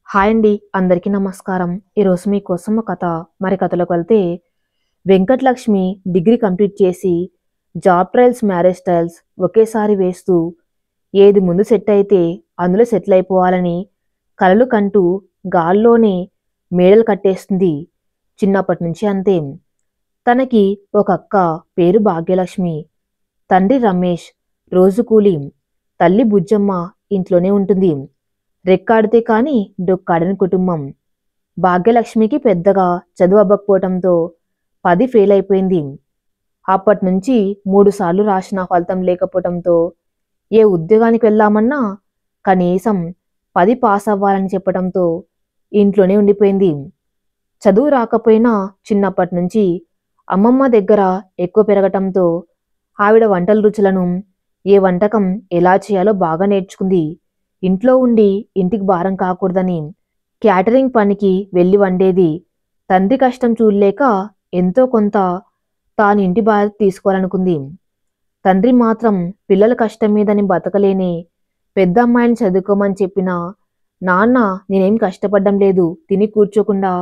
Hi అండి, అందరికీ నమస్కారం. ఈరోజు మీకోసం ఒక కథ. మరి కథలోకి వెళ్తే, వెంకటలక్ష్మి డిగ్రీ కంప్లీట్ చేసి జాబ్ ట్రయల్స్, మ్యారేజ్ ట్రయల్స్ ఒకేసారి వేస్తూ ఏది ముందు సెట్ అయితే అందులో సెటిల్ అయిపోవాలని కలలు కంటూ గాల్లోనే మేడలు కట్టేస్తుంది. చిన్నప్పటి నుంచి అంతే. తనకి ఒక అక్క, పేరు భాగ్యలక్ష్మి. తండ్రి రమేష్ రోజు కూలి, తల్లి బుజ్జమ్మ ఇంట్లోనే ఉంటుంది. రెక్కాడితే కాని డొక్కాడని కుటుంబం. భాగ్యలక్ష్మికి పెద్దగా చదువు అవ్వకపోవటంతో 10 ఫెయిల్ అయిపోయింది. అప్పటినుంచి 3 సార్లు రాసిన ఫలితం లేకపోవటంతో ఏ ఉద్యోగానికి వెళ్దామన్నా కనీసం 10 పాస్ అవ్వాలని చెప్పడంతో ఇంట్లోనే ఉండిపోయింది. చదువు రాకపోయినా చిన్నప్పటి నుంచి అమ్మమ్మ దగ్గర ఎక్కువ పెరగటంతో ఆవిడ వంటల రుచులను, ఏ వంటకం ఎలా చేయాలో బాగా నేర్చుకుంది. ఇంట్లో ఉండి ఇంటికి భారం కాకూడదని క్యాటరింగ్ పనికి వెళ్ళి వండేది. తండ్రి కష్టం చూడలేక ఎంతో కొంత తాను ఇంటి బాధ్యత తీసుకోవాలనుకుంది. తండ్రి మాత్రం పిల్లల కష్టం మీదని బతకలేని పెద్ద అమ్మాయిని చదువుకోమని చెప్పినా, నాన్న నేనేం కష్టపడ్డం లేదు, తిని కూర్చోకుండా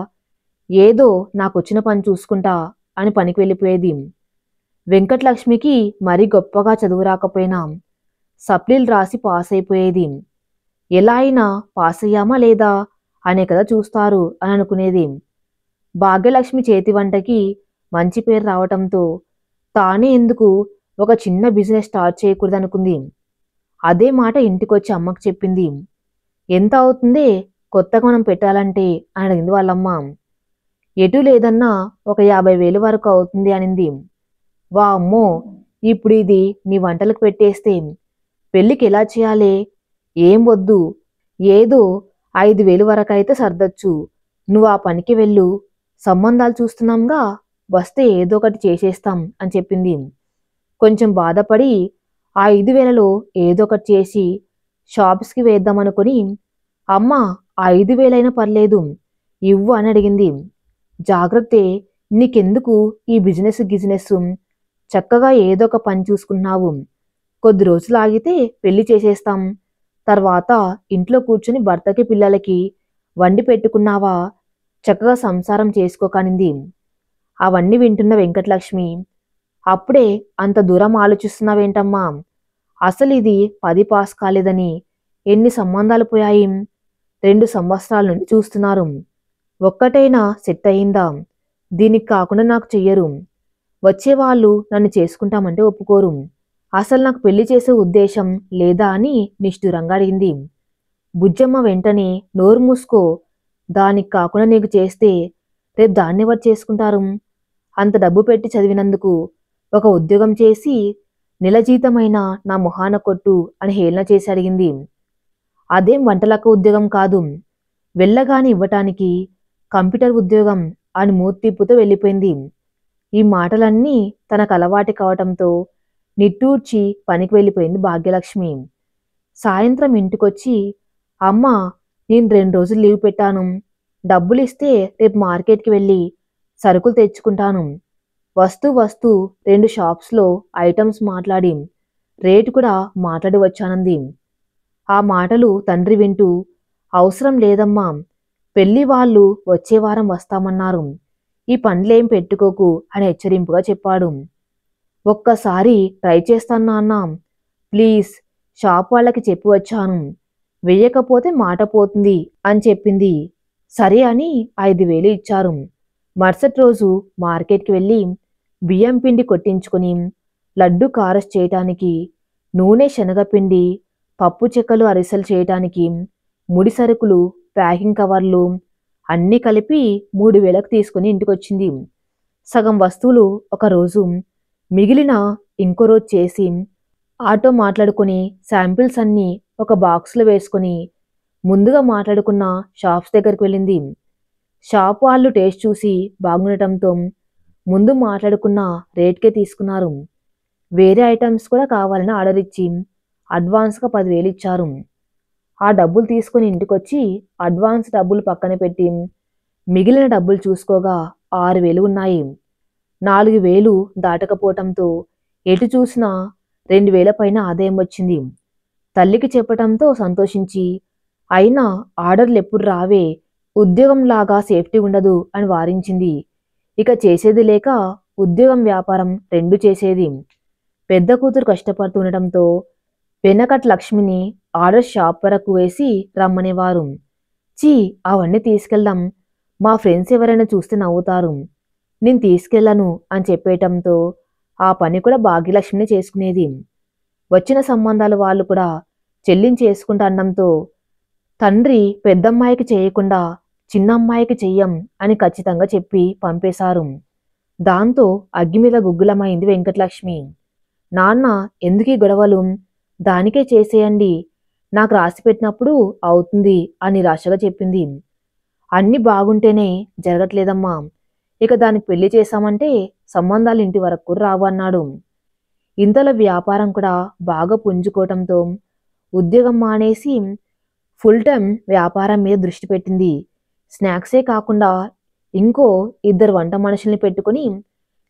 ఏదో నాకొచ్చిన పని చూసుకుంటా అని పనికి వెళ్ళిపోయేది. వెంకటలక్ష్మికి మరీ గొప్పగా చదువు రాకపోయినా సప్లీలు రాసి పాస్ అయిపోయేది. ఎలా అయినా పాస్ అయ్యామా లేదా అనే కదా చూస్తారు అని అనుకునేది. భాగ్యలక్ష్మి చేతి వంటకి మంచి పేరు రావటంతో తానే ఎందుకు ఒక చిన్న బిజినెస్ స్టార్ట్ చేయకూడదనుకుంది. అదే మాట ఇంటికొచ్చి అమ్మకు చెప్పింది. ఎంత అవుతుందే కొత్తగా మనం పెట్టాలంటే అని అడిగింది వాళ్ళమ్మ. ఎటు లేదన్నా ఒక 50,000 వరకు అవుతుంది అనింది. వామ్మో, ఇప్పుడు ఇది నీ వంటలకు పెట్టేస్తే పెళ్ళికి ఎలా చేయాలి? ఏం వద్దు, ఏదో 5,000 వరకైతే సర్దచ్చు. నువ్వు ఆ పనికి వెళ్ళు, సంబంధాలు చూస్తున్నాంగా, వస్తే ఏదో ఒకటి చేసేస్తాం అని చెప్పింది. కొంచెం బాధపడి ఆ 5,000లో ఏదో ఒకటి చేసి షాప్స్కి వేద్దామనుకుని, అమ్మ ఆ 5,000 అయినా పర్లేదు ఇవ్వు అని అడిగింది. జాగ్రత్తే, నీకెందుకు ఈ గిజినెస్, చక్కగా ఏదో ఒక పని చూసుకుంటున్నావు. కొద్ది రోజులు ఆగితే పెళ్లి చేసేస్తాం. తర్వాత ఇంట్లో కూర్చుని భర్తకి పిల్లలకి వండి పెట్టుకున్నావా, చక్కగా సంసారం చేసుకోకనింది. అవన్నీ వింటున్న వెంకటలక్ష్మి, అప్పుడే అంత దూరం ఆలోచిస్తున్నావేంటమ్మా? అసలు ఇది 10 పాస్ కాలేదని ఎన్ని సంబంధాలు పోయాయి? 2 సంవత్సరాల నుండి చూస్తున్నారు. ఒక్కటైనా సెట్ అయిందా? దీనికి కాకుండా నాకు చెయ్యరు. వచ్చేవాళ్ళు నన్ను చేసుకుంటామంటే ఒప్పుకోరు. అసలు నాకు పెళ్లి చేసే ఉద్దేశం లేదా అని నిష్ఠురంగా అడిగింది. బుజ్జమ్మ వెంటనే నోరు మూసుకో, దానికి కాకుండా నీకు చేస్తే రేపు దాన్నెవరు చేసుకుంటారు? అంత డబ్బు పెట్టి చదివినందుకు ఒక ఉద్యోగం చేసి నెల జీతమైన నా మొహాన కొట్టు అని హేళన చేసి అడిగింది. అదేం వంటలకు ఉద్యోగం కాదు, వెళ్ళగాని ఇవ్వటానికి కంప్యూటర్ ఉద్యోగం అని మూతిప్పుతూ వెళ్ళిపోయింది. ఈ మాటలన్నీ తనకు అలవాటు కావటంతో నిట్టూర్చి పనికి వెళ్ళిపోయింది భాగ్యలక్ష్మి. సాయంత్రం ఇంటికొచ్చి, అమ్మ నేను 2 రోజులు లీవ్ పెట్టాను, డబ్బులు ఇస్తే రేపు మార్కెట్కి వెళ్ళి సరుకులు తెచ్చుకుంటాను. వస్తూ వస్తూ 2 షాప్స్లో ఐటమ్స్ మాట్లాడి రేటు కూడా మాట్లాడి వచ్చానంది. ఆ మాటలు తండ్రి వింటూ, అవసరం లేదమ్మా, పెళ్లి వాళ్ళు వచ్చే వారం వస్తామన్నారు, ఈ పండ్లేం పెట్టుకోకు అని హెచ్చరింపుగా చెప్పాడు. ఒక్కసారి ట్రై చేస్తాను నాన్న, ప్లీజ్, షాప్ వాళ్ళకి చెప్పి వచ్చాను, వెయ్యకపోతే మాట పోతుంది అని చెప్పింది. సరే అని 5,000 ఇచ్చారు. మరుసటి రోజు మార్కెట్కి వెళ్ళి బియ్యం పిండి కొట్టించుకుని లడ్డు కారస్ చేయటానికి, నూనె, శనగపిండి, పప్పు చెక్కలు, అరిసెలు చేయటానికి, ముడి సరుకులు, ప్యాకింగ్ కవర్లు అన్నీ కలిపి 3,000కు తీసుకుని ఇంటికొచ్చింది. సగం వస్తువులు ఒకరోజు, మిగిలిన ఇంకో రోజు చేసి ఆటో మాట్లాడుకుని శాంపిల్స్ అన్నీ ఒక బాక్స్లో వేసుకుని ముందుగా మాట్లాడుకున్న షాప్స్ దగ్గరికి వెళ్ళింది. షాప్ వాళ్ళు టేస్ట్ చూసి బాగుండటంతో ముందు మాట్లాడుకున్న రేట్కే తీసుకున్నారు. వేరే ఐటమ్స్ కూడా కావాలని ఆర్డర్ ఇచ్చి అడ్వాన్స్గా 10,000 ఇచ్చారు. ఆ డబ్బులు తీసుకుని ఇంటికొచ్చి అడ్వాన్స్ డబ్బులు పక్కన పెట్టి మిగిలిన డబ్బులు చూసుకోగా 6,000 ఉన్నాయి. 4,000 దాటకపోవటంతో ఎటు చూసినా 2,000 పైన ఆదాయం వచ్చింది. తల్లికి చెప్పటంతో సంతోషించి అయినా ఆర్డర్లు ఎప్పుడు రావే, ఉద్యోగంలాగా సేఫ్టీ ఉండదు అని వారించింది. ఇక చేసేది లేక ఉద్యోగం వ్యాపారం రెండు చేసేది. పెద్ద కూతురు కష్టపడుతూ ఉండటంతో వెనకట్ లక్ష్మిని ఆర్డర్ షాప్ వరకు వేసి రమ్మనేవారు. చీ, అవన్నీ తీసుకెళ్దాం, మా ఫ్రెండ్స్ ఎవరైనా చూస్తే నవ్వుతారు, నేను తీసుకెళ్లను అని చెప్పేయటంతో ఆ పని కూడా భాగ్యలక్ష్మిని చేసుకునేది. వచ్చిన సంబంధాలు వాళ్ళు కూడా చెల్లించేసుకుంటా అనడంతో తండ్రి పెద్దమ్మాయికి చేయకుండా చిన్నమ్మాయికి చెయ్యం అని ఖచ్చితంగా చెప్పి పంపేశారు. దాంతో అగ్గి మీద గుగ్గులమైంది వెంకటలక్ష్మి. నాన్న, ఎందుకీ గొడవలు, దానికే చేసేయండి, నాకు రాసి పెట్టినప్పుడు అవుతుంది అని నిరాశగా చెప్పింది. అన్నీ బాగుంటేనే జరగట్లేదమ్మా, ఇక దానికి పెళ్లి చేశామంటే సంబంధాలు ఇంటి వరకు రావు అన్నాడు. ఇంతలో వ్యాపారం కూడా బాగా పుంజుకోవటంతో ఉద్యోగం మానేసి ఫుల్ టైం వ్యాపారం మీద దృష్టి పెట్టింది. స్నాక్సే కాకుండా ఇంకో ఇద్దరు వంట మనుషుల్ని పెట్టుకుని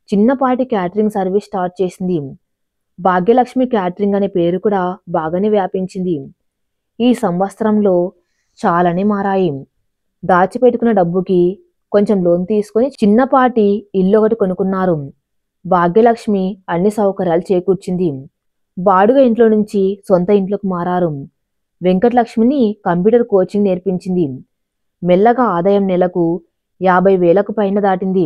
చిన్నపాటి క్యాటరింగ్ సర్వీస్ స్టార్ట్ చేసింది. భాగ్యలక్ష్మి క్యాటరింగ్ అనే పేరు కూడా బాగానే వ్యాపించింది. ఈ సంవత్సరంలో చాలానే మారాయి. దాచిపెట్టుకున్న డబ్బుకి కొంచెం లోన్ తీసుకుని చిన్నపాటి ఇల్లు ఒకటి కొనుక్కున్నారు. భాగ్యలక్ష్మి అన్ని సౌకర్యాలు చేకూర్చింది. బాడుగ ఇంట్లో నుంచి సొంత ఇంట్లోకి మారారు. వెంకటలక్ష్మిని కంప్యూటర్ కోచింగ్ నేర్పించింది. మెల్లగా ఆదాయం నెలకు 50,000కు పైన దాటింది.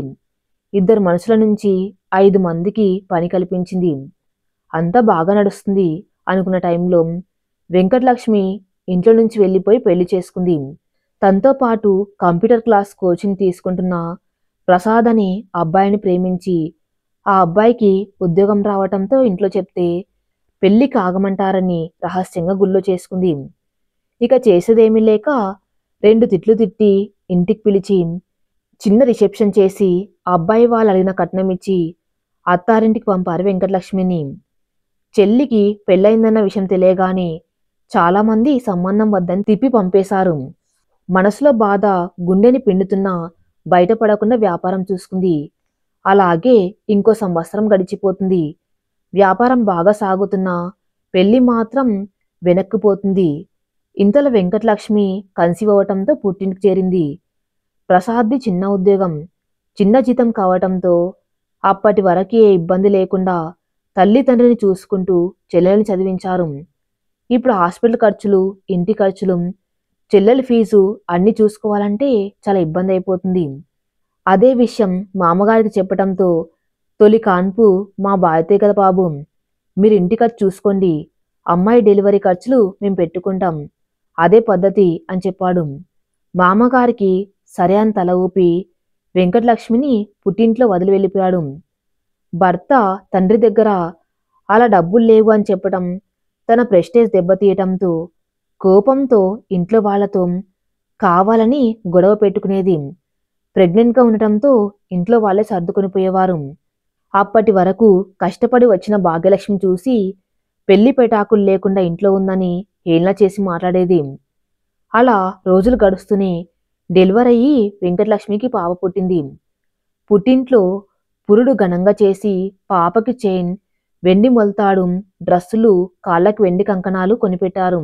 ఇద్దరు మనుషుల నుంచి 5 మందికి పని కల్పించింది. అంతా బాగా నడుస్తుంది అనుకున్న టైంలో వెంకటలక్ష్మి ఇంట్లో నుంచి వెళ్ళిపోయి పెళ్లి చేసుకుంది. తనతో పాటు కంప్యూటర్ క్లాస్ కోచింగ్ తీసుకుంటున్న ప్రసాద్ అనే అబ్బాయిని ప్రేమించి ఆ అబ్బాయికి ఉద్యోగం రావటంతో ఇంట్లో చెప్తే పెళ్లి కాగమంటారని రహస్యంగా గుళ్ళో చేసుకుంది. ఇక చేసేదేమీ లేక 2 తిట్లు తిట్టి ఇంటికి పిలిచి చిన్న రిసెప్షన్ చేసి అబ్బాయి వాళ్ళు అడిగిన కట్నం ఇచ్చి అత్తారింటికి పంపారు వెంకటలక్ష్మిని. చెల్లికి పెళ్ళయిందన్న విషయం తెలియగానే చాలామంది సంబంధం వద్దని తిప్పి పంపేశారు. మనసులో బాధ గుండెని పిండుతున్నా బయటపడకుండా వ్యాపారం చూసుకుంది. అలాగే ఇంకో సంవత్సరం గడిచిపోతుంది. వ్యాపారం బాగా సాగుతున్నా పెళ్లి మాత్రం వెనక్కిపోతుంది. ఇంతలో వెంకటలక్ష్మి కన్సీవ్ అవ్వటంతో పుట్టింటికి చేరింది. ప్రసాద్ది చిన్న ఉద్యోగం, చిన్న జీతం కావటంతో అప్పటి వరకు ఏ ఇబ్బంది లేకుండా తల్లి తండ్రిని చూసుకుంటూ చెల్లెల్ని చదివించారు. ఇప్పుడు హాస్పిటల్ ఖర్చులు, ఇంటి ఖర్చులు, చెల్లెలి ఫీజు అన్నీ చూసుకోవాలంటే చాలా ఇబ్బంది అయిపోతుంది. అదే విషయం మామగారికి చెప్పటంతో తొలి కాన్పు మా బాధ్యతే కదా బాబు, మీరు ఇంటి ఖర్చు చూసుకోండి, అమ్మాయి డెలివరీ ఖర్చులు మేము పెట్టుకుంటాం, అదే పద్ధతి అని చెప్పాడు. మామగారికి సరే అని తల ఊపి వెంకటలక్ష్మిని పుట్టింట్లో వదిలి వెళ్ళిపోయాడు. భర్త తండ్రి దగ్గర అలా డబ్బులు లేవు అని చెప్పటం తన ప్రెస్టేజ్ దెబ్బతీయటంతో కోపంతో ఇంట్లో వాళ్లతో కావాలని గొడవ పెట్టుకునేది. ప్రెగ్నెంట్గా ఉండటంతో ఇంట్లో వాళ్ళే సర్దుకొని పోయేవారు. అప్పటి వరకు కష్టపడి వచ్చిన భాగ్యలక్ష్మి చూసి పెళ్లి పెటాకులు లేకుండా ఇంట్లో ఉందని హేళన చేసి మాట్లాడేది. అలా రోజులు గడుస్తూనే డెలివరీ అయ్యి వెంకటలక్ష్మికి పాప పుట్టింది. పుట్టింట్లో పురుడు ఘనంగా చేసి పాపకి చైన్, వెండి మొలతాడు, డ్రస్సులు, కాళ్ళకి వెండి కంకణాలు కొనిపెట్టారు.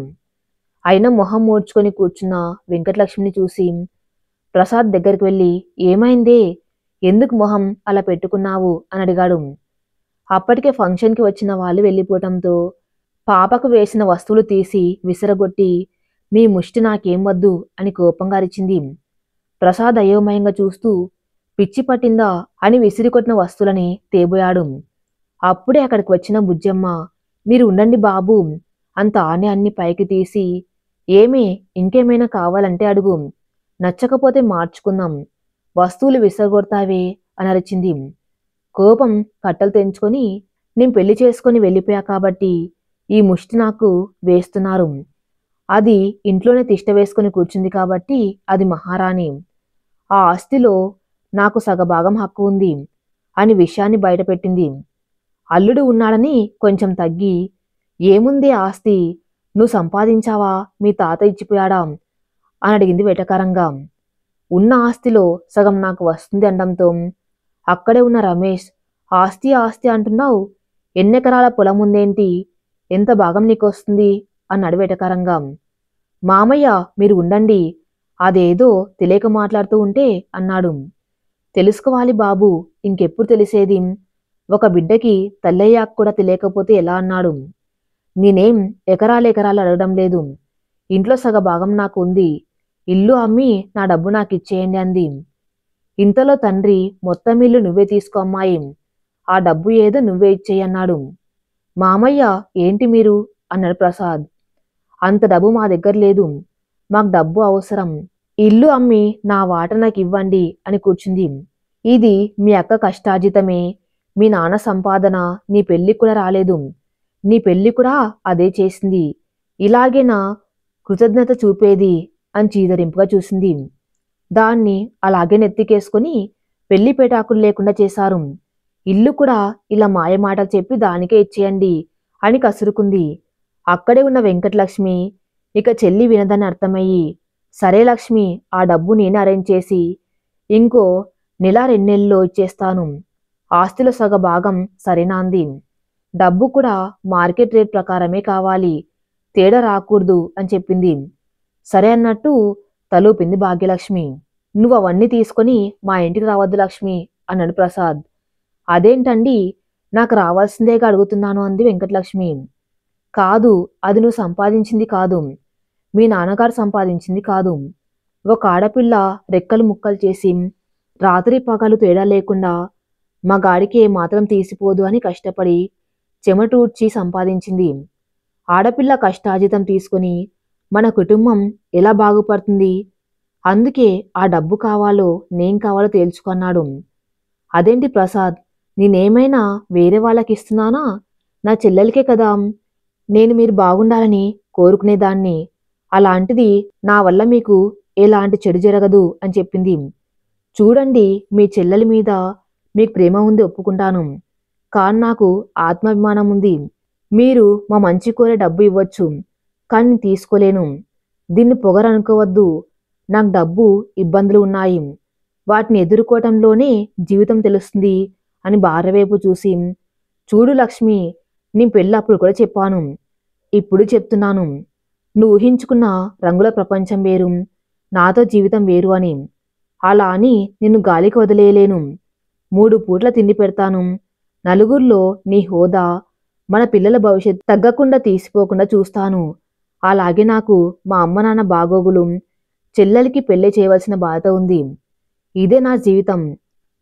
అయినా మొహం మూడ్చుకొని కూర్చున్న వెంకటలక్ష్మిని చూసి ప్రసాద్ దగ్గరికి వెళ్ళి ఏమైందే, ఎందుకు మొహం అలా పెట్టుకున్నావు అని అడిగాడు. అప్పటికే ఫంక్షన్కి వచ్చిన వాళ్ళు వెళ్ళిపోవటంతో పాపకు వేసిన వస్తువులు తీసి విసిరగొట్టి మీ ముష్టి నాకేం వద్దు అని కోపంగా అరిచింది. ప్రసాద్ అయోమయంగా చూస్తూ పిచ్చి పట్టిందా అని విసిరికొట్టిన వస్తువులని తేబోయాడు. అప్పుడే అక్కడికి వచ్చిన బుజ్జమ్మ మీరు ఉండండి బాబు అంత ఆనే అన్ని పైకి తీసి ఏమే ఇంకేమైనా కావాలంటే అడుగు, నచ్చకపోతే మార్చుకుందాం, వస్తువులు విసరగొడతావే అని అరిచింది. కోపం కట్టలు తెంచుకొని నేను పెళ్లి చేసుకొని వెళ్ళిపోయా కాబట్టి ఈ ముష్టి నాకు వేస్తున్నారు, అది ఇంట్లోనే తిష్ట వేసుకుని కూర్చుంది కాబట్టి అది మహారాణి, ఆ ఆస్తిలో నాకు సగభాగం హక్కు ఉంది అని విషయాన్ని బయటపెట్టింది. అల్లుడు ఉన్నాడని కొంచెం తగ్గి ఏముంది ఆస్తి, నువ్వు సంపాదించావా మీ తాత ఇచ్చిపోయాడా అని అడిగింది వెటకారంగా. ఉన్న ఆస్తిలో సగం నాకు వస్తుంది అనడంతో అక్కడే ఉన్న రమేష్ ఆస్తి ఆస్తి అంటున్నావు, ఎన్నెకరాల పొలం ఉందేంటి, ఎంత భాగం నీకు వస్తుంది అన్నాడు వెటకారంగా. మామయ్య మీరు ఉండండి, అదేదో తెలియక మాట్లాడుతూ ఉంటే అన్నాడు. తెలుసుకోవాలి బాబు, ఇంకెప్పుడు తెలిసేది? ఒక బిడ్డకి తల్లయ్యాక కూడా తెలియకపోతే ఎలా అన్నాడు. నేనేం ఎకరాలు అడగడం లేదు. ఇంట్లో సగ భాగం నాకు ఉంది. ఇల్లు అమ్మి నా డబ్బు నాకిచ్చేయండి అంది. ఇంతలో తండ్రి మొత్తం ఇల్లు నువ్వే తీసుకో అమ్మాయి, ఆ డబ్బు ఏదో నువ్వే ఇచ్చేయి అన్నాడు. మామయ్య ఏంటి మీరు అన్నాడు ప్రసాద్. అంత డబ్బు మా దగ్గర లేదు, మాకు డబ్బు అవసరం, ఇల్లు అమ్మి నా వాట నాకు ఇవ్వండి అని కూర్చుంది. ఇది మీ అక్క కష్టార్జితమే, మీ నాన్న సంపాదన, నీ పెళ్లి కూడా రాలేదు, నీ పెళ్లి కూడా అదే చేసింది, ఇలాగేనా కృతజ్ఞత చూపేది అని చీదరింపుగా చూసింది. దాన్ని అలాగే నెత్తికేసుకుని పెళ్లి పేటాకులు లేకుండా చేశారు. ఇల్లు కూడా ఇలా మాయమాటలు చెప్పి దానికే ఇచ్చేయండి అని కసురుకుంది. అక్కడే ఉన్న వెంకటలక్ష్మి ఇక చెల్లి వినదని అర్థమయ్యి, సరే లక్ష్మి, ఆ డబ్బు నేనే అరేంజ్ చేసి ఇంకో నెల 2 నెలల్లో ఇచ్చేస్తాను, ఆస్తిలో సగ భాగం సరేనా అంది. డబ్బు కూడా మార్కెట్ రేట్ ప్రకారమే కావాలి, తేడా రాకూడదు అని చెప్పింది. సరే అన్నట్టు తలూపింది భాగ్యలక్ష్మి. నువ్వు అవన్నీ తీసుకొని మా ఇంటికి రావద్దు లక్ష్మి అన్నాడు ప్రసాద్. అదేంటండి, నాకు రావాల్సిందేగా అడుగుతున్నాను అంది వెంకటలక్ష్మి. కాదు, అది నువ్వు సంపాదించింది కాదు, మీ నాన్నగారు సంపాదించింది కాదు. ఒక ఆడపిల్ల రెక్కలు ముక్కలు చేసి రాత్రి పగలు తేడా లేకుండా మగాడికి ఏమాత్రం తీసిపోదు అని కష్టపడి చెమటూడ్చి సంపాదించింది. ఆడపిల్ల కష్టార్జితం తీసుకుని మన కుటుంబం ఎలా బాగుపడుతుంది? అందుకే ఆ డబ్బు కావాలో నేం కావాలో తేల్చుకున్నాడు. అదేంటి ప్రసాద్, నేనేమైనా వేరే వాళ్ళకి ఇస్తున్నానా? నా చెల్లెలికే కదా నేను మీరు బాగుండాలని కోరుకునేదాన్ని, అలాంటిది నా వల్ల మీకు ఎలాంటి చెడు జరగదు అని చెప్పింది. చూడండి, మీ చెల్లెలి మీద మీకు ప్రేమ ఉంది ఒప్పుకుంటాను, కానీ నాకు ఆత్మాభిమానం ఉంది. మీరు మా మంచి కోరే డబ్బు ఇవ్వచ్చు, కానీ నేను తీసుకోలేను. దీన్ని పొగరనుకోవద్దు, నాకు డబ్బు ఇబ్బందులు ఉన్నాయి, వాటిని ఎదుర్కోవటంలోనే జీవితం తెలుస్తుంది అని భార్య వైపు చూసి, చూడు లక్ష్మి, నీ పెళ్ళప్పుడు కూడా చెప్పాను, ఇప్పుడు చెప్తున్నాను, నువ్వు ఊహించుకున్న రంగుల ప్రపంచం వేరు, నాతో జీవితం వేరు అని. అలా అని నిన్ను గాలికి వదిలేయలేను. 3 పూట్ల తిండి పెడతాను, నలుగురిలో నీ హోదా, మన పిల్లల భవిష్యత్తు తగ్గకుండా తీసిపోకుండా చూస్తాను. అలాగే నాకు మా అమ్మ నాన్న బాగోగులు, చెల్లెలికి పెళ్లి చేయవలసిన బాధ ఉంది. ఇదే నా జీవితం,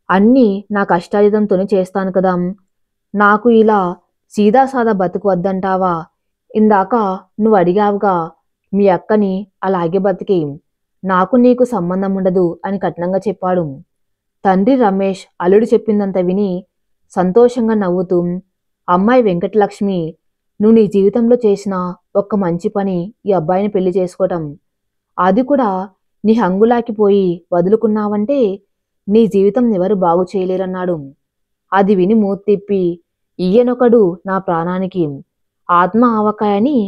అన్నీ నా కష్టార్జితంతోనే చేస్తాను కదా. నాకు ఇలా సీదాసాదా బతుకు వద్దంటావా? ఇందాక నువ్వు అడిగావుగా, మీ అక్కని అలాగే బతికి, నాకు నీకు సంబంధం ఉండదు అని కఠినంగా చెప్పాడు. తండ్రి రమేష్ అల్లుడు చెప్పిందంత విని సంతోషంగా నవ్వుతూ, అమ్మాయి వెంకటలక్ష్మి, నువ్వు నీ జీవితంలో చేసిన ఒక్క మంచి పని ఈ అబ్బాయిని పెళ్లి చేసుకోవటం, అది కూడా నీ హంగులాకి పోయి వదులుకున్నావంటే నీ జీవితం ఎవరు బాగు చేయలేరన్నాడు. అది విని మూతి తిప్పి, ఈయనొకడు నా ప్రాణానికి ఆత్మ ఆవకాయని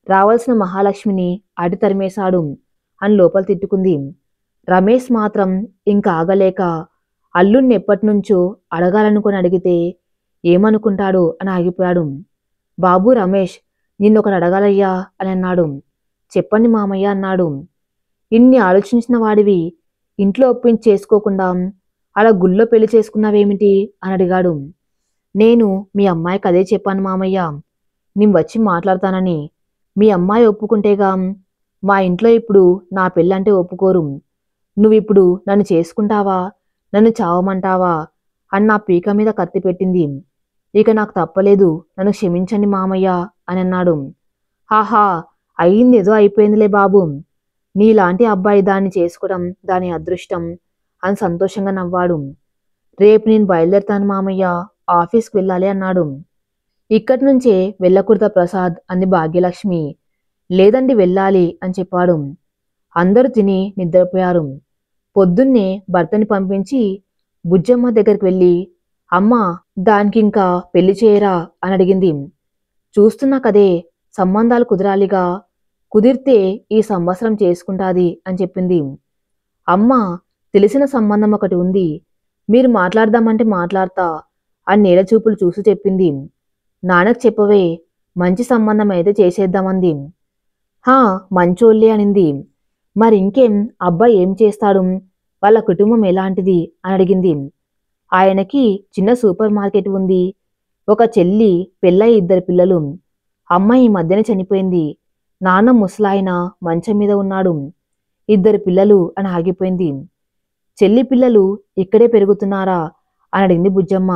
రావాల్సిన మహాలక్ష్మిని అడి తరిమేశాడు అని లోపల తిట్టుకుంది. రమేష్ మాత్రం ఇంకా ఆగలేక అల్లుణ్ణి ఎప్పటినుంచో అడగాలనుకుని అడిగితే ఏమనుకుంటాడు అని ఆగిపోయాడు. బాబు రమేష్, నిన్నొకటి అడగాలయ్యా అని అన్నాడు. చెప్పండి మామయ్య అన్నాడు. ఇన్ని ఆలోచించిన వాడివి ఇంట్లో ఒప్పించి చేసుకోకుండా అలా గుళ్ళో పెళ్లి చేసుకున్నావేమిటి అని అడిగాడు. నేను మీ అమ్మాయికి అదే చెప్పాను మామయ్య, నేను వచ్చి మాట్లాడతానని. మీ అమ్మాయి ఒప్పుకుంటేగా, మా ఇంట్లో ఇప్పుడు నా పెళ్ళంటే ఒప్పుకోరు. నువ్విప్పుడు నన్ను చేసుకుంటావా, నన్ను చావమంటావా అని నా పీక మీద కత్తి పెట్టింది. ఇక నాకు తప్పలేదు, నన్ను క్షమించండి మామయ్య అని అన్నాడు. హాహా, అయ్యిందేదో అయిపోయిందిలే బాబు, నీలాంటి అబ్బాయి దాన్ని చేసుకోవడం దాని అదృష్టం అని సంతోషంగా నవ్వాడు. రేపు నేను బయలుదేరుతాను మామయ్య, ఆఫీస్కి వెళ్ళాలి అన్నాడు. ఇక్కడి నుంచే వెళ్ళకూడదా ప్రసాద్ అంది భాగ్యలక్ష్మి. లేదండి వెళ్ళాలి అని చెప్పాడు. అందరూ తిని నిద్రపోయారు. పొద్దున్నే భర్తని పంపించి బుజ్జమ్మ దగ్గరికి వెళ్ళి, అమ్మా, దానికింకా పెళ్లి చేయరా అని అడిగింది. చూస్తున్నా కదే, సంబంధాలు కుదరాలిగా, కుదిరితే ఈ సంవత్సరం చేసుకుంటాది అని చెప్పింది. అమ్మా, తెలిసిన సంబంధం ఒకటి ఉంది, మీరు మాట్లాడదామంటే మాట్లాడతా అని నేలచూపులు చూసి చెప్పింది. నాన్నకు చెప్పవే, మంచి సంబంధం అయితే చేసేద్దామంది. హా, మంచోళ్ళే అనింది. మరింకేం, అబ్బాయి ఏం చేస్తాడు, వాళ్ళ కుటుంబం ఎలాంటిది అని అడిగింది. ఆయనకి చిన్న సూపర్ మార్కెట్ ఉంది. ఒక చెల్లి, పెళ్ళై 2 పిల్లలు. అమ్మాయి ఈ మధ్యనే చనిపోయింది. నాన్న ముసలాయన మంచం మీద ఉన్నాడు. 2 పిల్లలు అని ఆగిపోయింది. చెల్లి పిల్లలు ఇక్కడే పెరుగుతున్నారా అని అడిగింది బుజ్జమ్మ.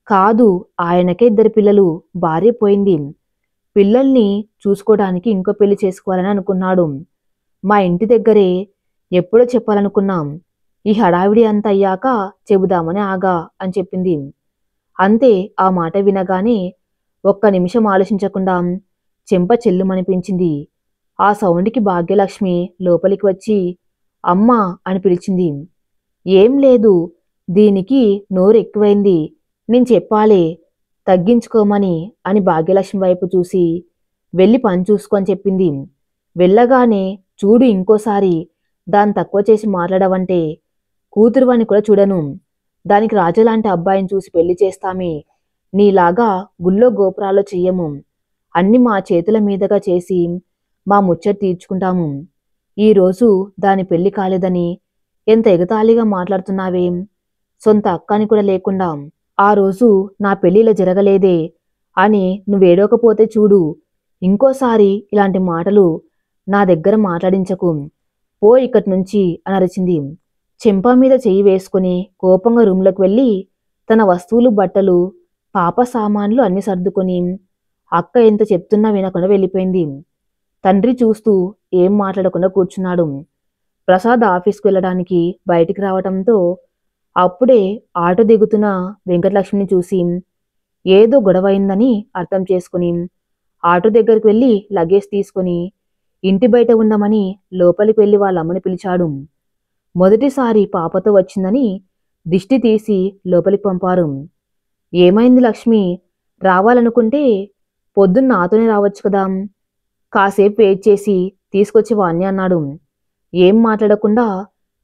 కాదు, ఆయనకే 2 పిల్లలు, భార్య పోయింది. పిల్లల్ని చూసుకోవడానికి ఇంకో పెళ్లి చేసుకోవాలని అనుకున్నాడు. మా ఇంటి దగ్గరే. ఎప్పుడో చెప్పాలనుకున్నాం. ఈ హడావిడి అంతా అయ్యాక చెబుదామని ఆగా అని చెప్పింది. అంతే. ఆ మాట వినగానే ఒక్క నిమిషం ఆలోచించకుండా చెంప చెల్లుమనిపించింది. ఆ సౌండ్కి భాగ్యలక్ష్మి లోపలికి వచ్చి అమ్మా అని పిలిచింది. ఏం లేదు, దీనికి నోరు ఎక్కువైంది, నేను చెప్పాలే తగ్గించుకోమని అని భాగ్యలక్ష్మి వైపు చూసి వెళ్ళి పని చూసుకొని చెప్పింది. వెళ్ళగానే చూడు, ఇంకోసారి దాన్ని తక్కువ చేసి మాట్లాడవంటే కూతురు అని కూడా చూడను. దానికి రాజులాంటి అబ్బాయిని చూసి పెళ్లి చేస్తామే, నీలాగా గుళ్ళో గోపురాల్లో చెయ్యము. అన్ని మా చేతుల మీదుగా చేసి మా ముచ్చట తీర్చుకుంటాము. ఈరోజు దాని పెళ్లి కాలేదని ఎంత ఎగతాళిగా మాట్లాడుతున్నావేం? సొంత అక్కని కూడా లేకుండా ఆ రోజు నా పెళ్లిలా జరగలేదే అని నువ్వేడోకపోతే చూడు, ఇంకోసారి ఇలాంటి మాటలు నా దగ్గర మాట్లాడించకు, పో ఇక్కడి నుంచి అని అరిచింది. చెంప మీద చెయ్యి వేసుకుని కోపంగా రూంలోకి వెళ్ళి తన వస్తువులు, బట్టలు, పాప సామాన్లు అన్ని సర్దుకొని అక్క ఎంత చెప్తున్నా వినకుండా వెళ్ళిపోయింది. తండ్రి చూస్తూ ఏం మాట్లాడకుండా కూర్చున్నాడు. ప్రసాద్ ఆఫీస్కి వెళ్ళడానికి బయటికి రావటంతో అప్పుడే ఆటో దిగుతున్న వెంకటలక్ష్మిని చూసి ఏదో గొడవైందని అర్థం చేసుకుని ఆటో దగ్గరికి వెళ్ళి లగేజ్ తీసుకుని ఇంటి బయట ఉండమని లోపలికి వెళ్ళి వాళ్ళ అమ్మని పిలిచాడు. మొదటిసారి పాపతో వచ్చిందని దిష్టి తీసి లోపలికి పంపారు. ఏమైంది లక్ష్మి, రావాలనుకుంటే పొద్దున్న నాతోనే రావచ్చు కదా, కాసేపు వెయిట్ చేసి తీసుకొచ్చి వాణ్ణి అన్నాడు. ఏం మాట్లాడకుండా